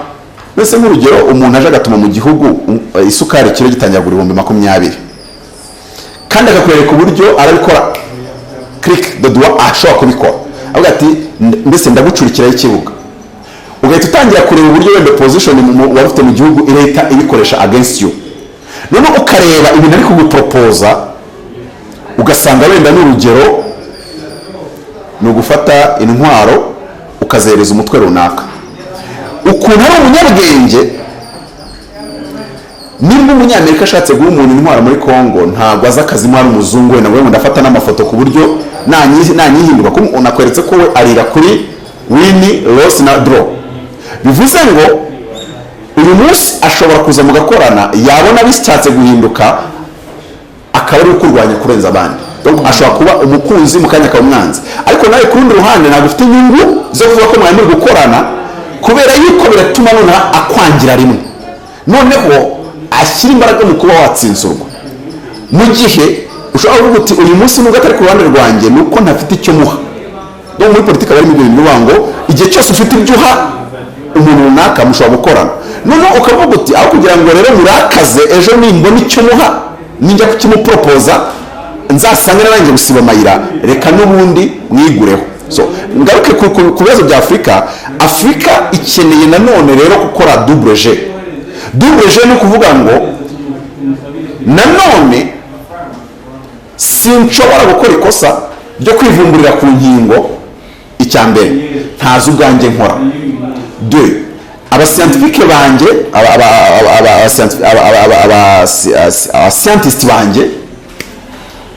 mbese nk'urugero umuntu aje agatuma mu gihugu isukari kilo gitangira kugura 20,000, kandi akakwereka uburyo arabikora click the door ashobora kubikora, avuga ati mbese ndagucurikira ikibuga, ugahita utangira kureba uburyo wenda position wari ufite mu gihugu ireta ibikoresha against you. None ukareba ibintu ari kugupropoza, ugasanga wenda n'urugero ni ugufata intwaro ukazereza umutwe runaka. Ukuntu ari umunyabwenge, nimba umunyamerika ashatse guha umuntu intwaro muri Congo, ntabwo aza akazima ari umuzungu wenda ngo ndafata n'amafoto ku buryo nanyihinduka ko unakweretse ko we arira kuri win loss na draw. Bivuze ngo uyu munsi ashobora kuza mugakorana, yabona bishatse guhinduka akaba ari ukurwanya kurenza abandi. Donc ashobora kuba umukunzi mukanya ka umwanzi, ariko nawe ku rundi ruhande ntabwo ufite inyungu zo kuvuga ko mwari muri gukorana, kubera yuko biratuma none akwangira rimwe, noneho ashyira imbaraga mu kuba watsinsurwa. Mu gihe ushobora kuvuga uti uyu munsi nubwo atari ku ruhande rwanjye nuko ntafite icyo muha. Donc muri politiki bari mu bintu bivuga ngo igihe cyose ufite ibyo uha umuntu runaka mushobora gukorana. Noneho ukavuga uti aho kugira ngo rero murakaze ejo nimbona icyo muha ninjya kukimupropoza nzasanga narangije gusiba amayira, reka n'ubundi mwigureho. So ngaruke ku bibazo bya Afurika ikeneye nanone rero gukora double G. Double G ni ukuvuga ngo nanone sinshobora gukora ikosa ryo kwivumburira ku nkingo. Icya mbere, ntazi ubwanjye nkora. Deux, abascientifique banjye, abascientist banjye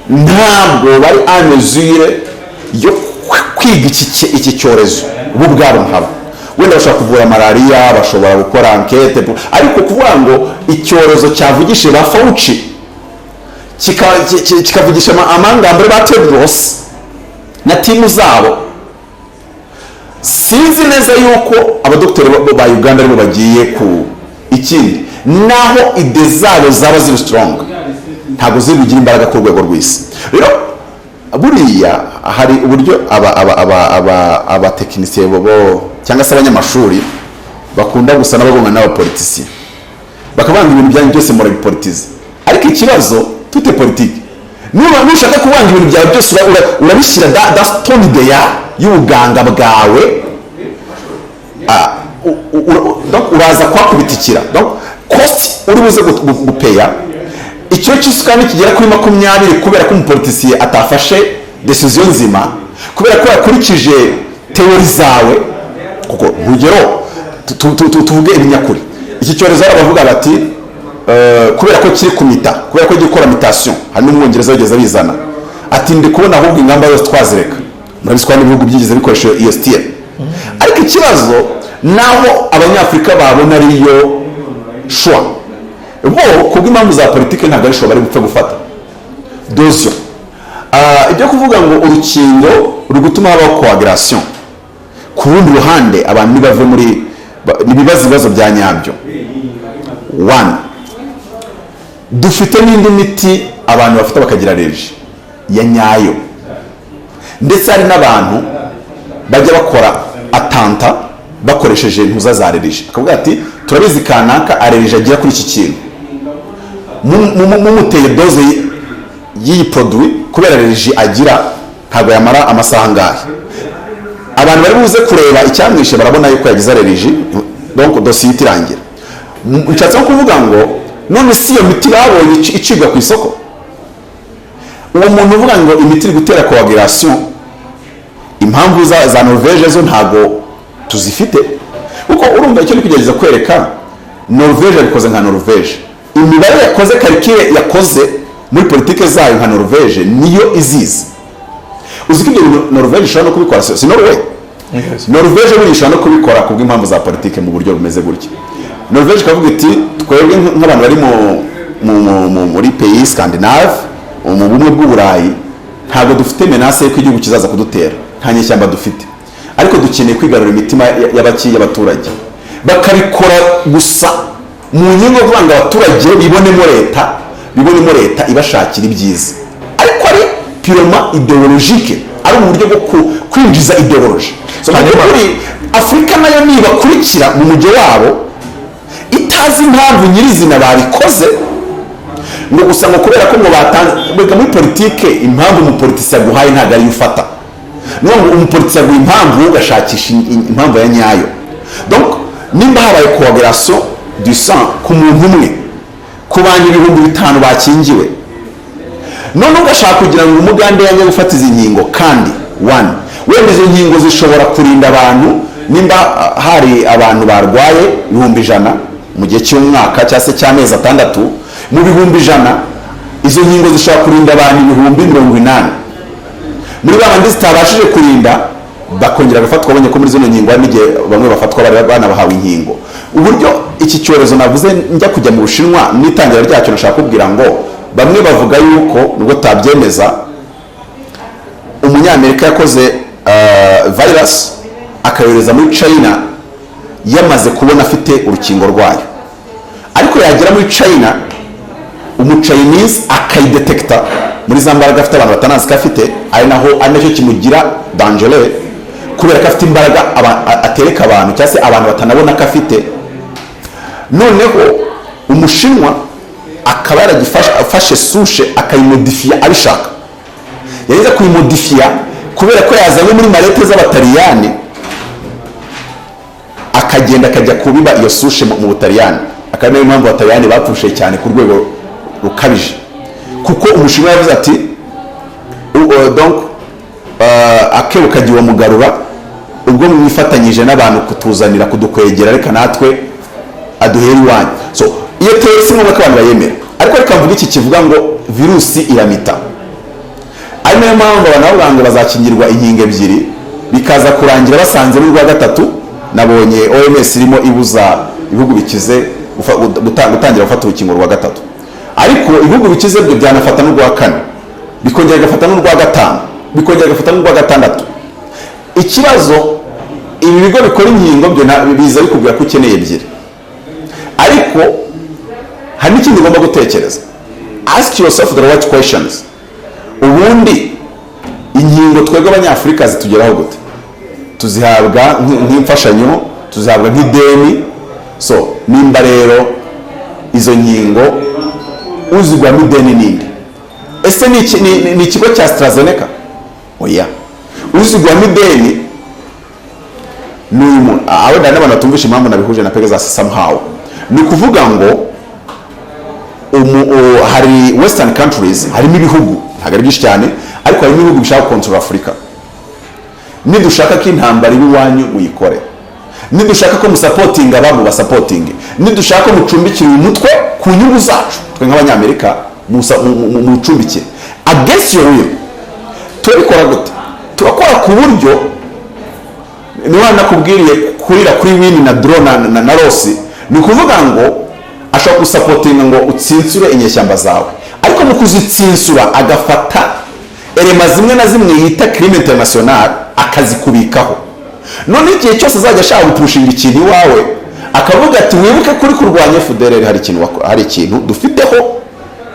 ntabwo bari a mesure yo kwiga iki cyorezo bo bwabo nkabo. Wenda bashobora kuvura malaria, bashobora gukora enquête, ariko kuvuga ngo icyorezo cyavugishije ba Fauci kikavugisha amangambure ba Tedros na timu zabo, sinzi neza yuko abadoktori ba Uganda aribo bagiye ku ikindi, naho ide zabo zaba ziri strong, ntabwo zibigira imbaraga ku rwego rw'isi. Rero buriya hari uburyo aba tekinisiye bo cyangwa se abanyamashuri bakunda gusa n'abagomba n'abapolitisi, bakabanga ibintu byanyu byose muri politize. Ariko ikibazo tute politiki, niba nushaka kubanga ibintu byawe byose urabishyira da stone de y'ubuganga bwawe, donc uraza kwakubitikira. Donc cost uri buze gupeya icyo cy'isukari kigera kuri 20 kubera ko umupolitisiye atafashe decision nzima, kubera ko yakurikije teori zawe. Kuko urugero tuvuge ibinyakuri, iki cyorezo arabavuga bati kubera ko kiri kumita, kubera ko gikora mutation, hari n'umwongereza wigeze bizana ati ndi kubona ahubwo ingamba yose twazireka. Murabiswa n'ibihugu byigeze bikoresha ESTL. Ariko ikibazo naho abanyafrika babona ariyo shwa, bo kubw'impamvu za politike ntabwo ari shwa bari gupfa gufata dosyo. Ibyo kuvuga ngo urukingo rugutuma habaho coagulation, ku rundi ruhande abantu nibave muri ibibazo bya nyabyo. One, dufite n'indi miti abantu bafite bakagira allergie ya nyayo, ndetse hari n'abantu bajya bakora atanta bakoresheje ntuza za allergie, akavuga ati turabizi kanaka allergie agira kuri iki kintu, mumuteye doze y'iyi produit kubera allergie agira ntabwo yamara amasaha ngahe. Abantu bari buze kureba icyamwishe barabona yuko yagize allergie, donc dossier itirangira. Nshatse kuvuga ngo none si iyo miti babonye icibwa ku isoko, uwo muntu uvuga ngo imiti iri gutera coagulation, impamvu za Norvège zo ntago tuzifite, kuko urumva icyo kugerageza kwereka Norvège bikoze nka Norvège, imibare yakoze calcul yakoze muri politike zayo nka Norvège niyo izizi. Uziko ibyo Norvège ishobora no kubikora, si Norway. Norvège buri ishobora no kubikora kubw'impamvu za politike mu buryo bumeze gutya. Norvège kavuga iti twebwe nk'abantu bari muri pays Scandinave, mu bumwe bw'Uburayi, ntabwo dufite menace y'uko igihugu kizaza kudutera, nta nyeshyamba dufite, ariko dukeneye kwigarura imitima y'abaturage, bakabikora gusa mu nyungu kuvuga ngo abaturage bibonemo leta ibashakira ibyiza, ariko ari purement idéologique, ari mu buryo bwo kwinjiza idéologie. So muri Afrika nayo nibakurikira mu mujyo wabo itazi impamvu nyirizina babikoze, ngo gusa ngo kubera ko ngo batanze muri politike, impamvu umupolitisi aguhaye ntabwo ari ufata, ngo umupolitisi aguha impamvu ugashakisha impamvu ya nyayo. Donc nimba habaye coagulation du sang ku muntu umwe, ku bantu 5,000 bakingiwe, none ugashaka kugira ngo umugande yanjye gufata izi nkingo, kandi one wenda izo nkingo zishobora kurinda abantu, nimba hari abantu barwaye 100,000 mu gihe cy'umwaka cyangwa se cy'amezi 6, mu 100,000 izo nkingo zishobora kurinda abantu 80,000. Muri babandi zitabashije kurinda bakongera gafatwa, babonye ko muri zo nkingo hari n'igihe bamwe bafatwa bana bahawe inkingo. Uburyo iki cyorezo navuze njya kujya mu Bushinwa n'itangira ryacyo, nashaka kubwira ngo bamwe bavuga yuko nubwo tabyemeza, umunyamerika yakoze virus akayohereza muri China yamaze kubona afite urukingo rwayo, ariko yagera muri China umuchinese akayidetekta muri za mbaraga afite abantu batanazi ko afite, ari nacyo kimugira dangereux, kubera ko afite imbaraga atereka abantu cyangwa se abantu batanabona ko afite. Noneho umushinwa akaba yaragifashe sushe akayimodifiya abishaka, yageze kuyimodifiya kubera ko yazanye muri marete z'abataliyani, akagenda akajya kubiba iyo sushe mu Butaliyani. Akaba niyo mpamvu abataliyani bapfushe cyane ku rwego rukabije, kuko umushinwa yavuze ati donc akebo kagiye mugarura, ubwo mwifatanyije n'abantu kutuzanira kudukwegera, reka natwe aduhera iwanyu. So iyo teori simwe ko abantu bayemera, ariko reka mvuga iki kivuga ngo virusi iramita, ari nayo mpamvu abantu bavuga ngo bazakingirwa inkingo 2 bikaza kurangira basanze n'urwa 3. Nabonye OMS irimo ibuza ibihugu bikize gutangira gufata urukingo rwa 3, ariko ibihugu bikize byo byanafata n'urwa 4, bikongera gafata n'urwa 5, bikongera gafata n'urwa 6. Ikibazo ibi bigo bikora inkingo byo biza bikubwira ko ukeneye 2, ariko hari n'ikindi ugomba gutekereza. Ask yourself the right questions. Ubundi inkingo twebwe abanyafrika zitugeraho gute? Tuzihabwa nk'imfashanyo, tuzihabwa nk'ideni. So nimba rero izo nkingo uzigwa n'ideni ninde? Ese ni ikigo cya AstraZeneca? Oya, uzigwa n'ideni n'uyu muntu. Aho n'abantu batumvisha impamvu nabihuje na Pegasus somehow. Ni kuvuga ngo hari western countries, harimo ibihugu ntabwo ari byinshi cyane, ariko harimo ibihugu bishaka kontrola Afurika. Nidushaka ko intambara iwanyu uyikore, nidushaka ko musapotinga abantu basapotinge, nidushaka ko mucumbikira uyu mutwe ku nyungu zacu twe nk'abanyamerika mucumbikire against your will. Turabikora gute? Turakora ku buryo niba nakubwiriye kurira kuri wini na drone na rosi, ni ukuvuga ngo ashobora gusapotinga ngo utsinsure inyeshyamba zawe, ariko mu kuzitsinsura agafata elema zimwe na zimwe yita crime international akazikubikaho. None igihe cyose azajya ashaka gupushinga ikintu iwawe akavuga ati wibuke kuri kurwanya FDLR hari ikintu dufiteho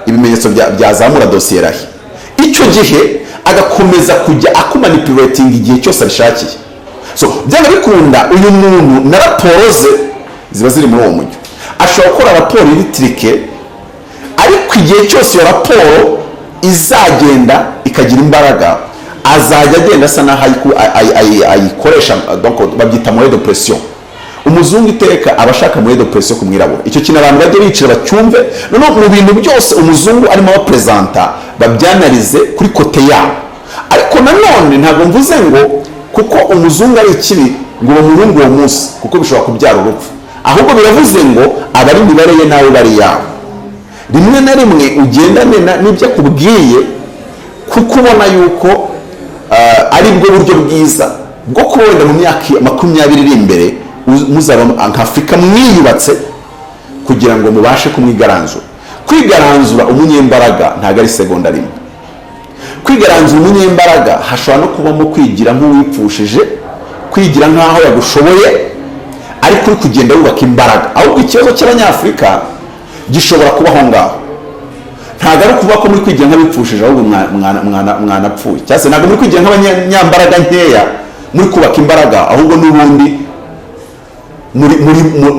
ibimenyetso byazamura dosiye rahi, icyo gihe agakomeza kujya akumanipulating igihe cyose abishakiye. So byanga bikunda uyu muntu na raporo ze ziba ziri muri uwo mujyo, ashobora gukora raporo iritrike, ariko igihe cyose iyo raporo izagenda ikagira imbaraga azajya agenda asa naho ayikoresha, donc babyita moyen de pression. Umuzungu iteka abashaka moyen de pression ku mwirabura, icyo kintu abantu bajya bicira bacyumve. Noneho mu bintu byose umuzungu arimo abapresenta babyanalize kuri kote yabo, ariko nanone ntabwo mvuze ngo kuko umuzungu ari ikibi ngo bamurungu uwo munsi kuko bishobora kubyara urupfu, ahubwo biravuze ngo abari imibare ye nawe bari yawe. Rimwe na rimwe ugendane n'ibyo akubwiye kuko ubona yuko ari bwo buryo bwiza bwo kubona mu myaka 20 iri imbere muzaba nka Afrika mwiyubatse kugira ngo mubashe kumwigaranzura. Kwigaranzura umunyembaraga ntago ari segonda rimwe. Kwigaranzura umunyembaraga hashobora no kubamo kwigira nk'uwipfushije, kwigira nk'aho yagushoboye, ariko uri kugenda wubaka imbaraga. Ahubwo ikibazo cy'Abanyafrika gishobora kubaho ngaho, ntago ari kuba ko muri kwigira nk'abipfushije ahubwo mwanapfuye, cyase ntago muri kwigira nk'abanyambaraga nkeya muri kubaka imbaraga, ahubwo n'ubundi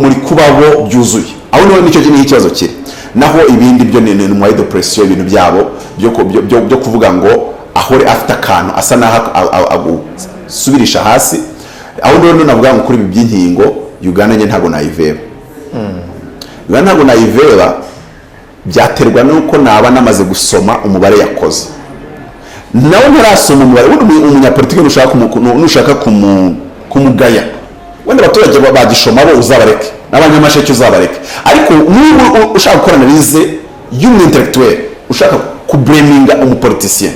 muri kubabo byuzuye. Aho niho nicyo kintu ikibazo kiri. Naho ibindi byo ni moyen de pression, ibintu byabo byo kuvuga ngo ahore afite akantu asa naho agusubirisha hasi. Aho none navuga ngo kuri ibi by'inkingo Uganda nye ntago nayiveba. Uganda ntago nayiveba byaterwa nuko naba namaze gusoma umubare yakoze. Nawe ntarasoma umubare, umunyapolitiki nushaka kumugaya, wenda abaturage bagishoma bo uzabareke, n'abanyamasheke uzabareke, ariko niba ushaka gukora analize y'umu-intellectuel, ushaka kubreminga umupoliticien,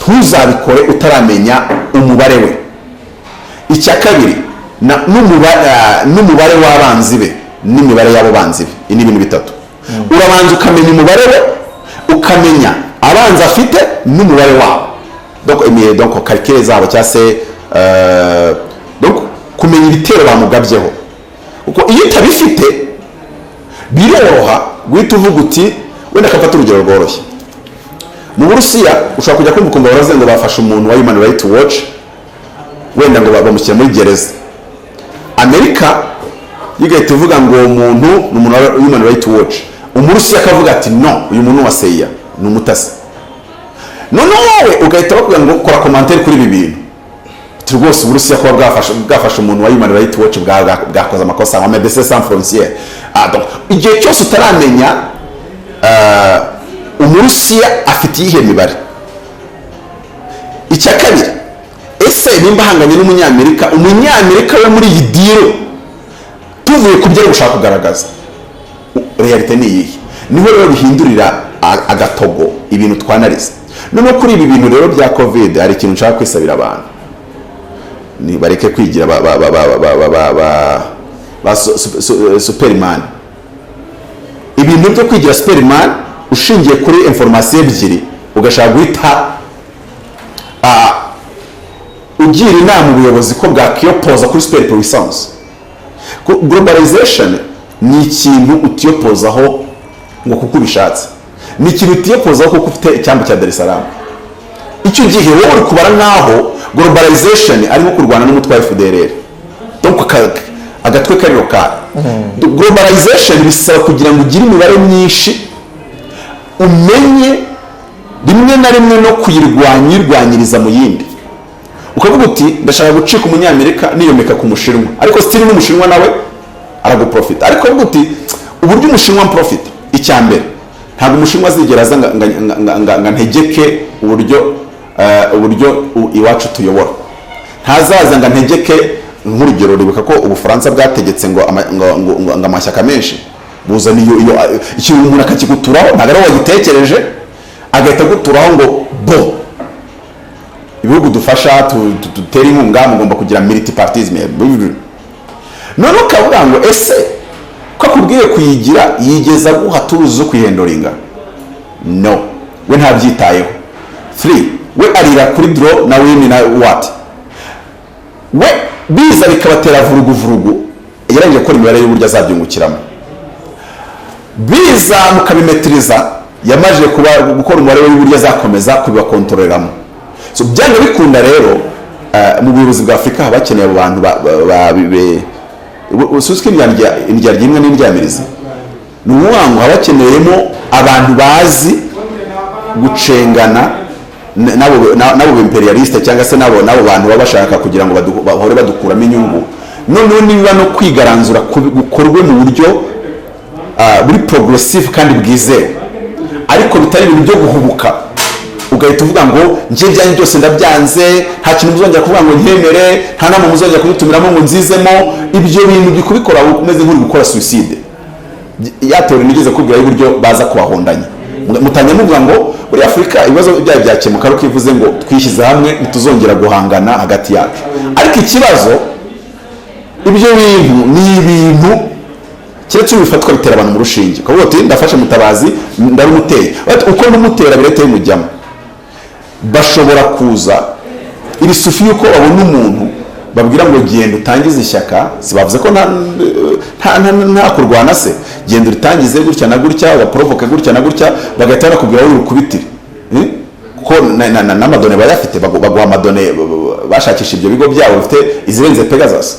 ntuzabikore utaramenya umubare we. Icya kabiri n'umubare w'abanzi be n'imibare y'abo banzi be, ni ibintu bitatu. Urabanza ukamenya umubare we, ukamenya abanzi afite n'umubare wabo, donc calcul zabo cyase donc kumenya ibitero bamugabyeho. Uko iyo utabifite biroroha guhita uvuga uti wenda kafata urugero rworoshye. Mu Burusiya ushobora kujya kumva baraze ngo bafashe umuntu wa Human Rights Watch, wenda ngo bamushyira muri gereza. Amerika yigahita ivuga ngo umuntu ni umuntu wa Human Rights Watch, Umurusiya akavuga ati no, uyu muntu wa CIA ni umutasi. None wowe ugahita bavuga ngo kora commentaire kuri ibi bintu, rwose Uburusiya kuba bwafashe umuntu wa Human Rights Watch bwakoze amakosa nka Médecins Sans Frontières. Donc igihe cyose utaramenya Umurusiya afite iyihe mibare. Icya kabiri, ese nimba hanganye n'umunyamerika, umunyamerika we muri iyi deal tuvuye ku byo gushaka kugaragaza realite ni iyihe, niho rero bihindurira agatogo ibintu twanarize. None kuri ibi bintu rero bya covid hari ikintu nshaka kwisabira abantu, ni bareke kwigira Superman. Ibintu byo kwigira Superman ushingiye kuri information ebyiri ugashaka guhita ugira inama ubuyobozi ko bwakiyopoza kuri super puissance. Globalization ni ikintu utiyopozaho ngo kuko ubishatse, ni ikintu utiyopozaho kuko ufite icyambu cya Dar es Salaam. Icyo gihe wowe uri kubara nkaho globalization arimo kurwana n'umutwe wa FDLR, donc agatwe kari lokal. Globalization bisaba kugira ngo ugire imibare myinshi, umenye rimwe na rimwe no kuyirwanyiriza mu yindi. Ukavuga uti ndashaka gucika umunyamerika niyomeka ku mushinwa, ariko still n'umushinwa nawe araguprofita. Ariko uvuga uti uburyo umushinwa profit, icya mbere ntabwo umushinwa azigera aza nga ntegeke uburyo iwacu tuyobora. Ntazaza nga ntegeke nk'urugero ribuka ko Ubufaransa bwategetse ngo amashyaka menshi buzana iyo ikintu umuntu akakiguturaho ntabwo ari wagitekereje agahita guturaho ngo bo ibihugu dufasha dutera inkunga mugomba kugira multipartisme none ukavuga ngo ese ko akubwiye kuyigira yigeza guha turuzi zo kwihendoringa no we ntabyitayeho 3 we arira kuri draw na win na what we biza bikabatera vurugu yarangije gukora imibare y'uburyo azabyungukiramo biza mukabimetriza yamaje kuba gukora umubare w'uburyo azakomeza kubibakontoreramo so byanga bikunda rero mu buyobozi bwa Afurika habakeneye abantu ususke indya ryimwe n'indyamirizi n'uwangu habakeneyemo abantu bazi gucengana nabo imperialiste cyangwa se nabo bantu baba bashaka kugira ngo bahore badukuramo inyungu none niba no kwigaranzura gukorwe mu buryo buri progressive kandi bwizewe ariko bitari ibintu byo guhubuka ugahita uvuga ngo njye byanyu byose ndabyanze nta kintu muzongera kuvuga ngo nkemere nta nama muzongera kudutumiramo ngo nzizemo ibyo bintu bikubikora umeze nk'uri gukora suicide yatewe nigeze kubwira y'uburyo baza kubahondanya mutanye muvuga ngo muri Afurika ibibazo byayo byakemuka ariko ivuze ngo twishyize hamwe ntituzongera guhangana hagati yacu ariko ikibazo ibyo bintu ni ibintu kiretse bifatwa bitera abantu mu rushinge kuko uti ndafashe Mutabazi ndarumuteye uko ndumutera bireteye mujyamo bashobora kuza ibisufi yuko babona umuntu babwira ngo genda utangize ishyaka sibavuze ko nta kurwana se genda utangize gutya na gutya baprovoke gutya na gutya bagahita bakubwira aho urukubitire ko n'amadone bayafite baguha amadone bashakisha ibyo bigo byabo bifite izirenze Pegasus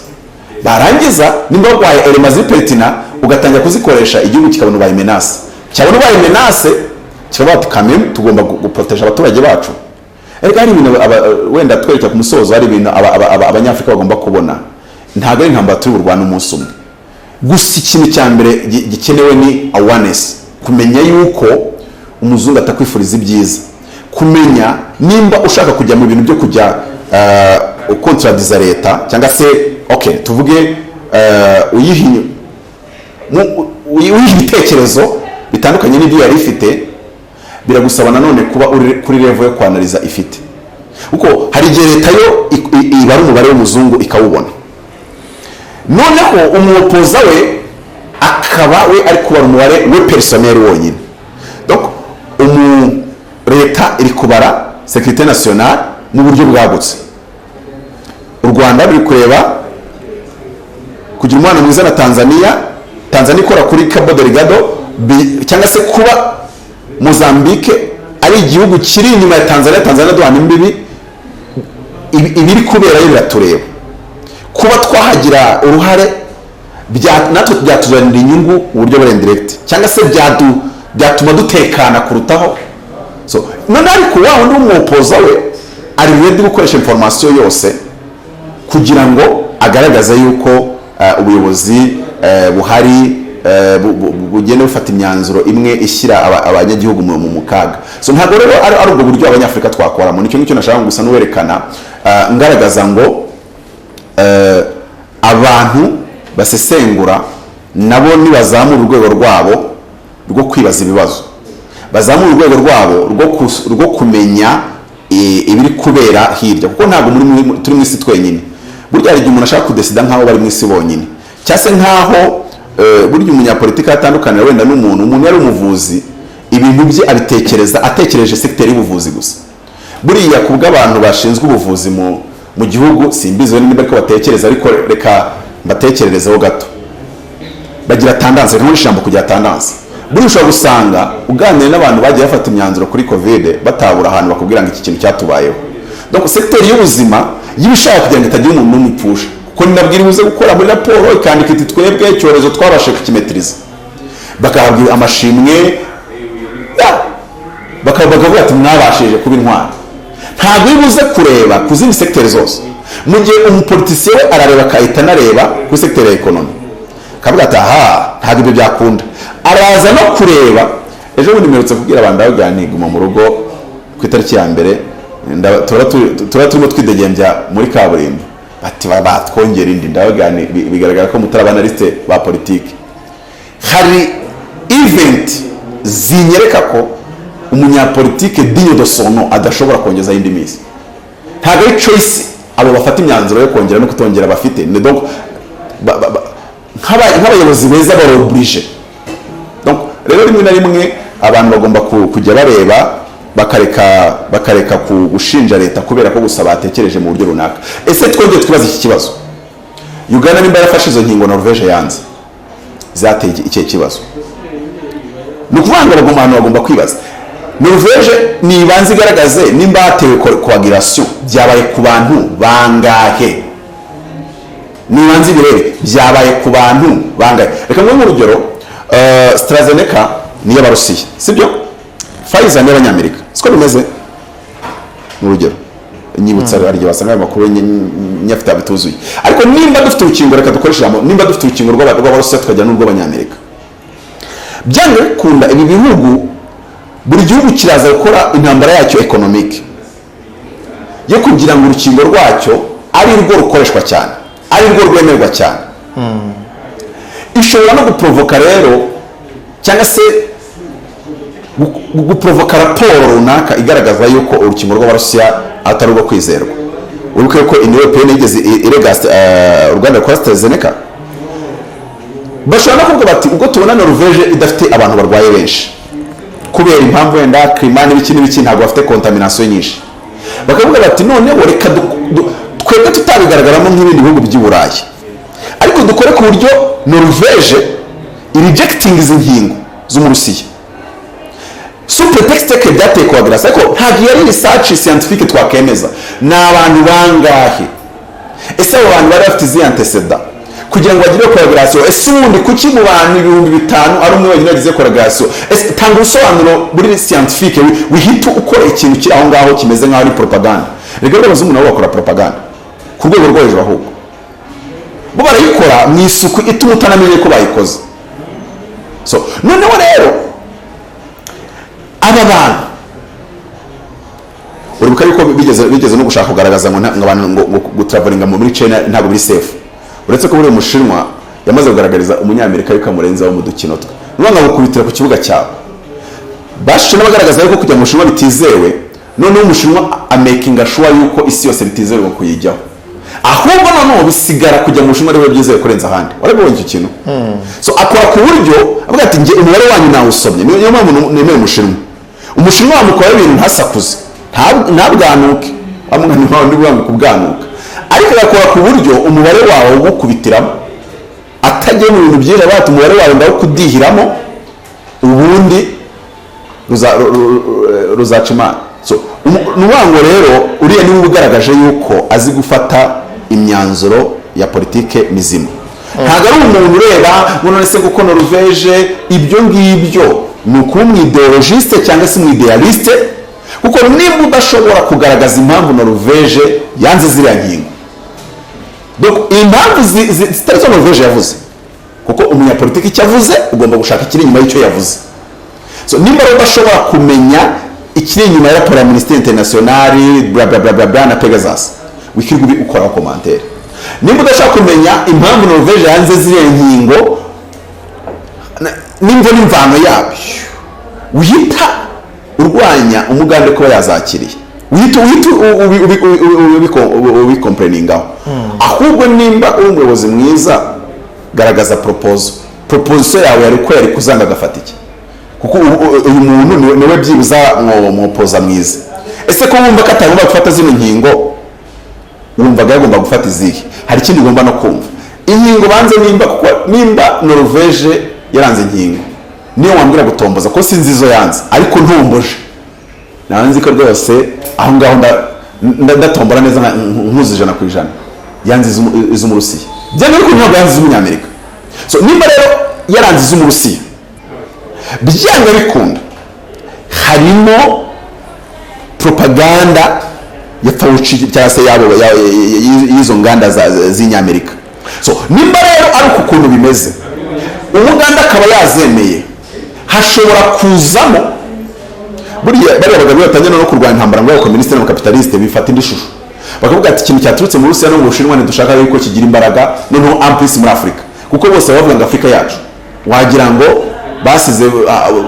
barangiza nimba bagwaye elema z'ipetina ugatangira kuzikoresha igihugu kikabona ubaye menace cyabona ubaye menace kikaba kameme tugomba guproteja abaturage bacu ariko hari ibintu wenda twereka ku musozo hari ibintu abanyafrika bagomba kubona ntabwo ari intambara turi burwana umunsi umwe gusa ikintu cya mbere gikenewe ni awareness kumenya yuko umuzungu atakwifuriza ibyiza kumenya nimba ushaka kujya mu bintu byo kujya contradiza leta cyangwa se okay tuvuge uyihinye ibitekerezo bitandukanye n'ibyo yari ifite biragusaba nanone kuba kuri level yo kwanaliza ifite uko hari igihe leta yo ibara umubare w'umuzungu ikawubona noneho umuopoza we akaba we ari kubara umubare we personnel wonyine donc leta iri kubara sécurité nationale mu buryo bwagutse u Rwanda ruri kureba kugira umwana mwiza na Tanzania ikora kuri Cabo Delgado cyangwa se kuba Mozambique ari igihugu kiri inyuma ya Tanzania duhana imbibi ibiri kubera biratureba kuba twahagira uruhare natwe byatuzanira inyungu mu buryo bwa indirect cyangwa se byatuma dutekana kurutaho so none ariko wa wundi w'umuopoza we ari ready gukoresha information yose kugira ngo agaragaze yuko ubuyobozi buhari bugenda bufata imyanzuro imwe ishyira abanyagihugu mu mukaga so ntabwo rero ari ubwo buryo abanyafrika twakoramo nicyo nashaka gusa n'uwerekana ngaragaza ngo abantu basesengura nabo nibazamura urwego rwabo rwo kwibaza ibibazo bazamura urwego rwabo rwo kumenya ibiri kubera hirya kuko ntabwo turi mu isi twenyine burya hari igihe umuntu ashaka kudesida nk'aho bari mu isi bonyine cyase nk'aho burya umunyapolitiki atandukanye wenda umuntu yari umuvuzi ibintu bye atekereje secteur y'ubuvuzi gusa buriya kubwa abantu bashinzwe ubuvuzi mu gihugu simbizo niba ko batekereza ariko reka batekererezeho gato bagira tendance muri shambo kujya tendance buri ushobora gusanga uganira n'abantu bagiye bafata imyanzuro kuri covid batabura ahantu bakubwira ngo iki kintu cyatubayeho donc secteur y'ubuzima yibishaka kugira ngo itagira umuntu n'umupfusha ko ninabwira uze gukora muri raporo ikandika iti twebwe icyorezo twabashe kukimetriza bakahabwira amashimwe bakavuga ati mwabashije kuba intwari ntabwo bibuze kureba ku zindi secteur zose mu gihe umupoliticiye we arareba akahita anareba kuri secteur ya economy kavuga ati aha ntabwo ibyo byakunda araza no kureba ejo bundi mperutse kubwira abantu baganiguma mu rugo ku itariki ya mbere turimo twidegembya muri kaburimbo ati batwongera indi ndabagane bigaragara ko mutari abanaliste ba politiki. Hari event zinyereka ko umunyapolitike digne de son nom adashobora kongeza indi minsi. Ntabwo ari choice abo bafata imyanzuro yo kongera no kutongera bafite, ne donc nk'abayobozi beza baroblige. Donc rero rimwe na rimwe abantu bagomba kujya bareba bakareka gushinja leta kubera ko gusa batekereje mu buryo runaka. Ese twongeye twibaza iki kibazo, Uganda nimba yafashe izo nkingo Norvege yanze, zateye iki kibazo? Ni ukuvuga ngo bagomba kwibaza, Norvege nibanze igaragaze nimba hatewe coagulation byabaye ku bantu bangahe, nibanze ibirebe byabaye ku bantu bangahe. Reka ngo urugero, AstraZeneca niyo Abarusiya, sibyo? Pfizer ni Abanyamerika, siko bimeze mu rugero. Nyibutsa ari ryo basanga amakuru nyafite abituzuye. Ariko nimba dufite urukingo, reka dukoresha nimba dufite urukingo rw'Abarusiya tukajya n'urw'Abanyamerika, byange bikunda ibi bihugu buri gihugu kiraza gukora intambara yacyo economique yo kugira ngo urukingo rwacyo ari rwo rukoreshwa cyane, ari rwo rwemerwa cyane. Ishobora no guprovoka rero cyangwa se guprovoka raporo runaka igaragaza yuko urukingo rw'Abarusiya atari rwo kwizerwa. Uruko ko Union Européenne igeze iregasta u Rwanda rwa AstraZeneca, bashobora no kuvuga bati ubwo tubona Norvege idafite abantu barwaye benshi kubera impamvu wenda climat n'ibiki ntabwo bafite contamination nyinshi, bakavuga bati noneho reka twebwe tutabigaragaramo nk'ibindi bihugu by'Uburayi, ariko dukore ku buryo Norvege rejecting izi nkingo z'Umurusiya sous prétexte que byateye coagulation. Ariko ntabwo yari research scientifique twakemeza ni abantu bangahe, ese abo bantu bari bafite izi antecedent kugira ngo bagire coagulation. Ese ubundi kuki mu bantu 5,000 ari umwe wenyine yagize coagulation? Ese tanga ubusobanuro buri scientifique wihita ukora ikintu kiri aho ngaho kimeze nk'aho ari propaganda. Rega rero bazungu nabo bakora propaganda ku rwego rwo hejuru, ahubwo bo barayikora mu isuku ituma utanamenye ko bayikoze. So noneho rero aba bantu uribuka yuko bigeze no gushaka kugaragaza ngo abantu ngo gutravelinga muri China ntabwo biri safe, uretse ko buri Umushinwa yamaze kugaragariza Umunyamerika yuko amurenzaho mu dukino twe, nubanga gukubitira ku kibuga cyawe. Bashije n'abagaragaza yuko kujya mu Umushinwa bitizewe, noneho Umushinwa amakinga sure yuko isi yose bitizewe ngo kuyijyaho, ahubwo noneho bisigara kujya mu Umushinwa rero byizewe kurenza ahandi. Warabonye iki kintu? So akora ku buryo avuga ati nge umubare wanyu nawusomye, niyo mpamvu nemeye Umushinwa wamukora ibintu ntasakuze ntabwanuke, amugani mpawe ndibwangu kubwanuka, ariko yakora ku buryo umubare wawe wo gukubitiramo atagiye mu bintu byera bati umubare wawe ndawo kudihiramo ubundi ruzacimana. So nubango rero uriya niwe ugaragaje yuko azi gufata imyanzuro ya politike mizima. Ntabwo ari umuntu ureba ngo none se kuko Norvege ibyo ngibyo ni ukuba umwideologiste cyangwa se umwidealiste, kuko nimba udashobora kugaragaza impamvu Norvege yanze ziriya nkingo, donc impamvu zitari zo Norvege yavuze, kuko umunyapolitiki icyo avuze ugomba gushaka ikiri inyuma y'icyo yavuze. So nimba rero udashobora kumenya ikiri inyuma ya raporo ya Amnesty International bla bla bla bla na Pegasus, wikirwa ukora commentaire. Nimba udashaka kumenya impamvu Norvege yanze ziriya nkingo nimva n'imvano yabyo, wihita urwanya umugande ko yazakiriye, wihita ubicomplainingaho. Ahubwo nimba uri umuyobozi mwiza, garagaza proposition yawe yari ko yari kuzanga agafata iki, kuko uyu muntu niwe byibuza mwopoza mwiza. Ese ko wumva ko atagomba gufata zino nkingo, wumvaga yagomba gufata izihe? Hari ikindi ugomba no kumva inkingo banze nimba Norvege yaranze inkingo, niyo wambwira gutomboza ko sinzi izo yanze, ariko ntumboje nanzi ko rwose aho ngaho ndatombora neza nkuzi 100% yanze iz'Umurusiya, byane ko ntabwo yanze iz'Umunyamerika. So nimba rero yaranze iz'Umurusiya, byanga bikunda harimo propaganda ya Fauci cyangwa se y'izo nganda z'Inyamerika. So nimba rero ari ukuntu bimeze, umuganda akaba yazemeye, hashobora kuzamo buriya bari abagabo batangiye no kurwanya intambara ngo abakomunisite n'abakapitaliste bifata indi shusho. bakavuga ati ikintu cyaturutse mu Rusiya no mu Bushinwa ntidushaka yuko kigira imbaraga noneho amplis muri Afurika, kuko bose bavuga ngo Afurika yacu, wagira ngo basize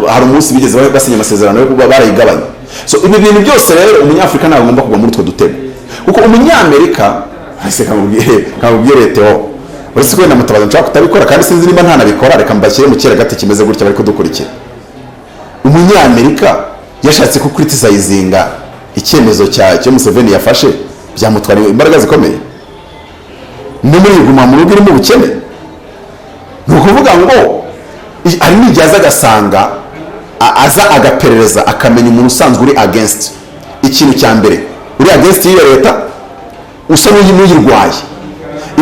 hari umunsi bigeze basinya amasezerano yo kuba barayigabanya. So ibi bintu byose rero umunyafurika ntabwo agomba kugwa muri utwo dutego, kuko umunyamerika ese kamubwire Theo uretse ko Mutabazi nshaka kutabikora kandi sinzi niba ntanabikora, reka mbashyire mu kera gato kimeze gutya bari kudukurikira. Umunyamerika yashatse ko criticizinga icyemezo cyo Museveni yafashe byamutwara imbaraga zikomeye, no muri guma mu rugo irimo ubukene. Ni ukuvuga ngo ari n'igihe agasanga aza agaperereza akamenya umuntu usanzwe uri against ikintu cya mbere, uri against iyo leta usa n'uyirwaye.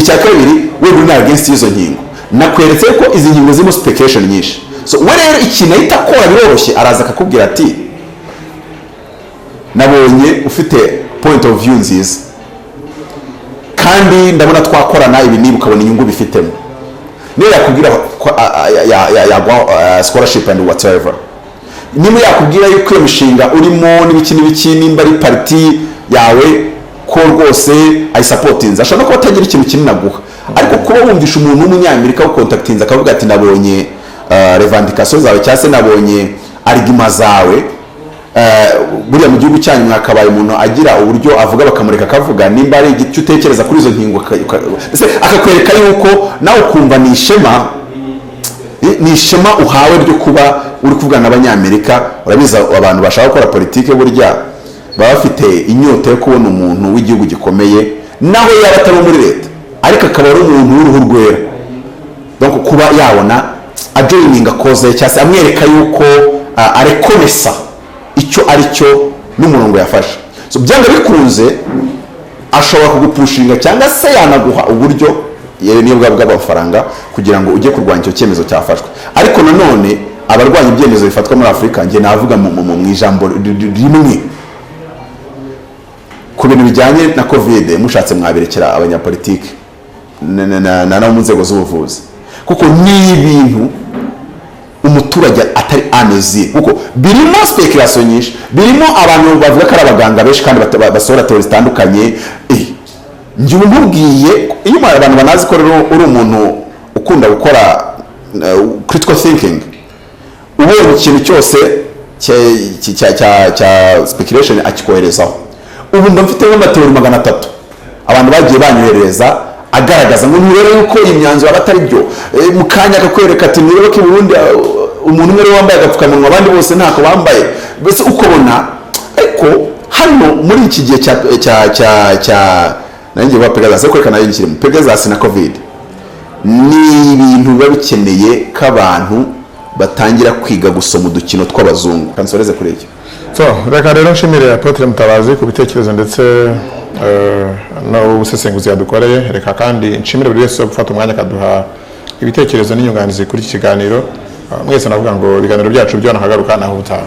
Icya kabiri we uri against izo nkingo, nakweretse ko izi nkingo zirimo speculation nyinshi. So we rero ikintu ahita akora biroroshye, araza akakubwira ati nabonye ufite point of view nziza kandi ndabona twakorana ibi niba ukabona inyungu bifitemo, niyo yakubwira yagwa scholarship and whatever, niba yakubwira yuko iyo mishinga urimo n'ibiki nimba ari party yawe ko rwose ayisupportinze, ashobora no kuba atagira ikintu kinini aguha, ariko kuba wumvisha umuntu w'umunyamerika wo contactinze akavuga ati nabonye revendication zawe cyangwa se nabonye argument zawe, buriya mu gihugu cyanyu mwakabaye umuntu agira uburyo avuga bakamureka akavuga nimba ari icyo utekereza kuri izo nkingo, akakwereka yuko nawe ukumva ni ishema uhawe ryo kuba uri kuvugana n'abanyamerika. Urabiza abantu bashaka gukora politike burya baba bafite inyota yo kubona umuntu w'igihugu gikomeye naho yaba atari muri leta ariko akaba ari umuntu w'uruhu rwera, donc kuba yabona ajoininga cause cyangwa se amwereka yuko arekonesa icyo ari cyo n'umurongo yafashe. So byanga bikunze ashobora kugupushinga cyangwa se yanaguha uburyo yewe niyo bw'amafaranga kugira ngo ujye kurwanya icyo cyemezo cyafashwe. Ariko nanone abarwanya ibyemezo bifatwa muri Afurika nge navuga mu ijambo rimwe ku bintu bijyanye na covid, mushatse mwaberekera abanyapolitiki na mu nzego z'ubuvuzi, kuko ni ibintu umuturage atari amezi, kuko birimo speculation nyinshi, birimo abantu bavuga ko ari abaganga benshi kandi basohora teori zitandukanye. Njye umubwiye iyo abantu banazi ko uri umuntu ukunda gukora critical thinking, ubonye ikintu cyose cya speculation akikoherezaho. Ubu mfite nk'amateori 300 abantu bagiye banyohereza agaragaza ngo nirero yuko imyanzuro abatari byo, mu kanya akakwereka ati nirero ko Burundi umuntu umwe wambaye agapfukamunwa abandi bose ntako bambaye, bese ukobona. Ariko hano muri iki gihe cya nanjye wa Pegasus ko kana yinjira mu Pegasus na covid, ni ibintu biba bikeneye k'abantu batangira kwiga gusoma udukino tw'abazungu. Kansoreze kuri iki. So reka rero nshimire Apotre Mutabazi ku bitekerezo ndetse no busesenguzi yadukoreye. Reka kandi nshimire buri wese gufata umwanya akaduha ibitekerezo n'inyunganizi kuri iki kiganiro. Mwese navuga ngo ibiganiro byacu byo nakagaruka naho ubutaha.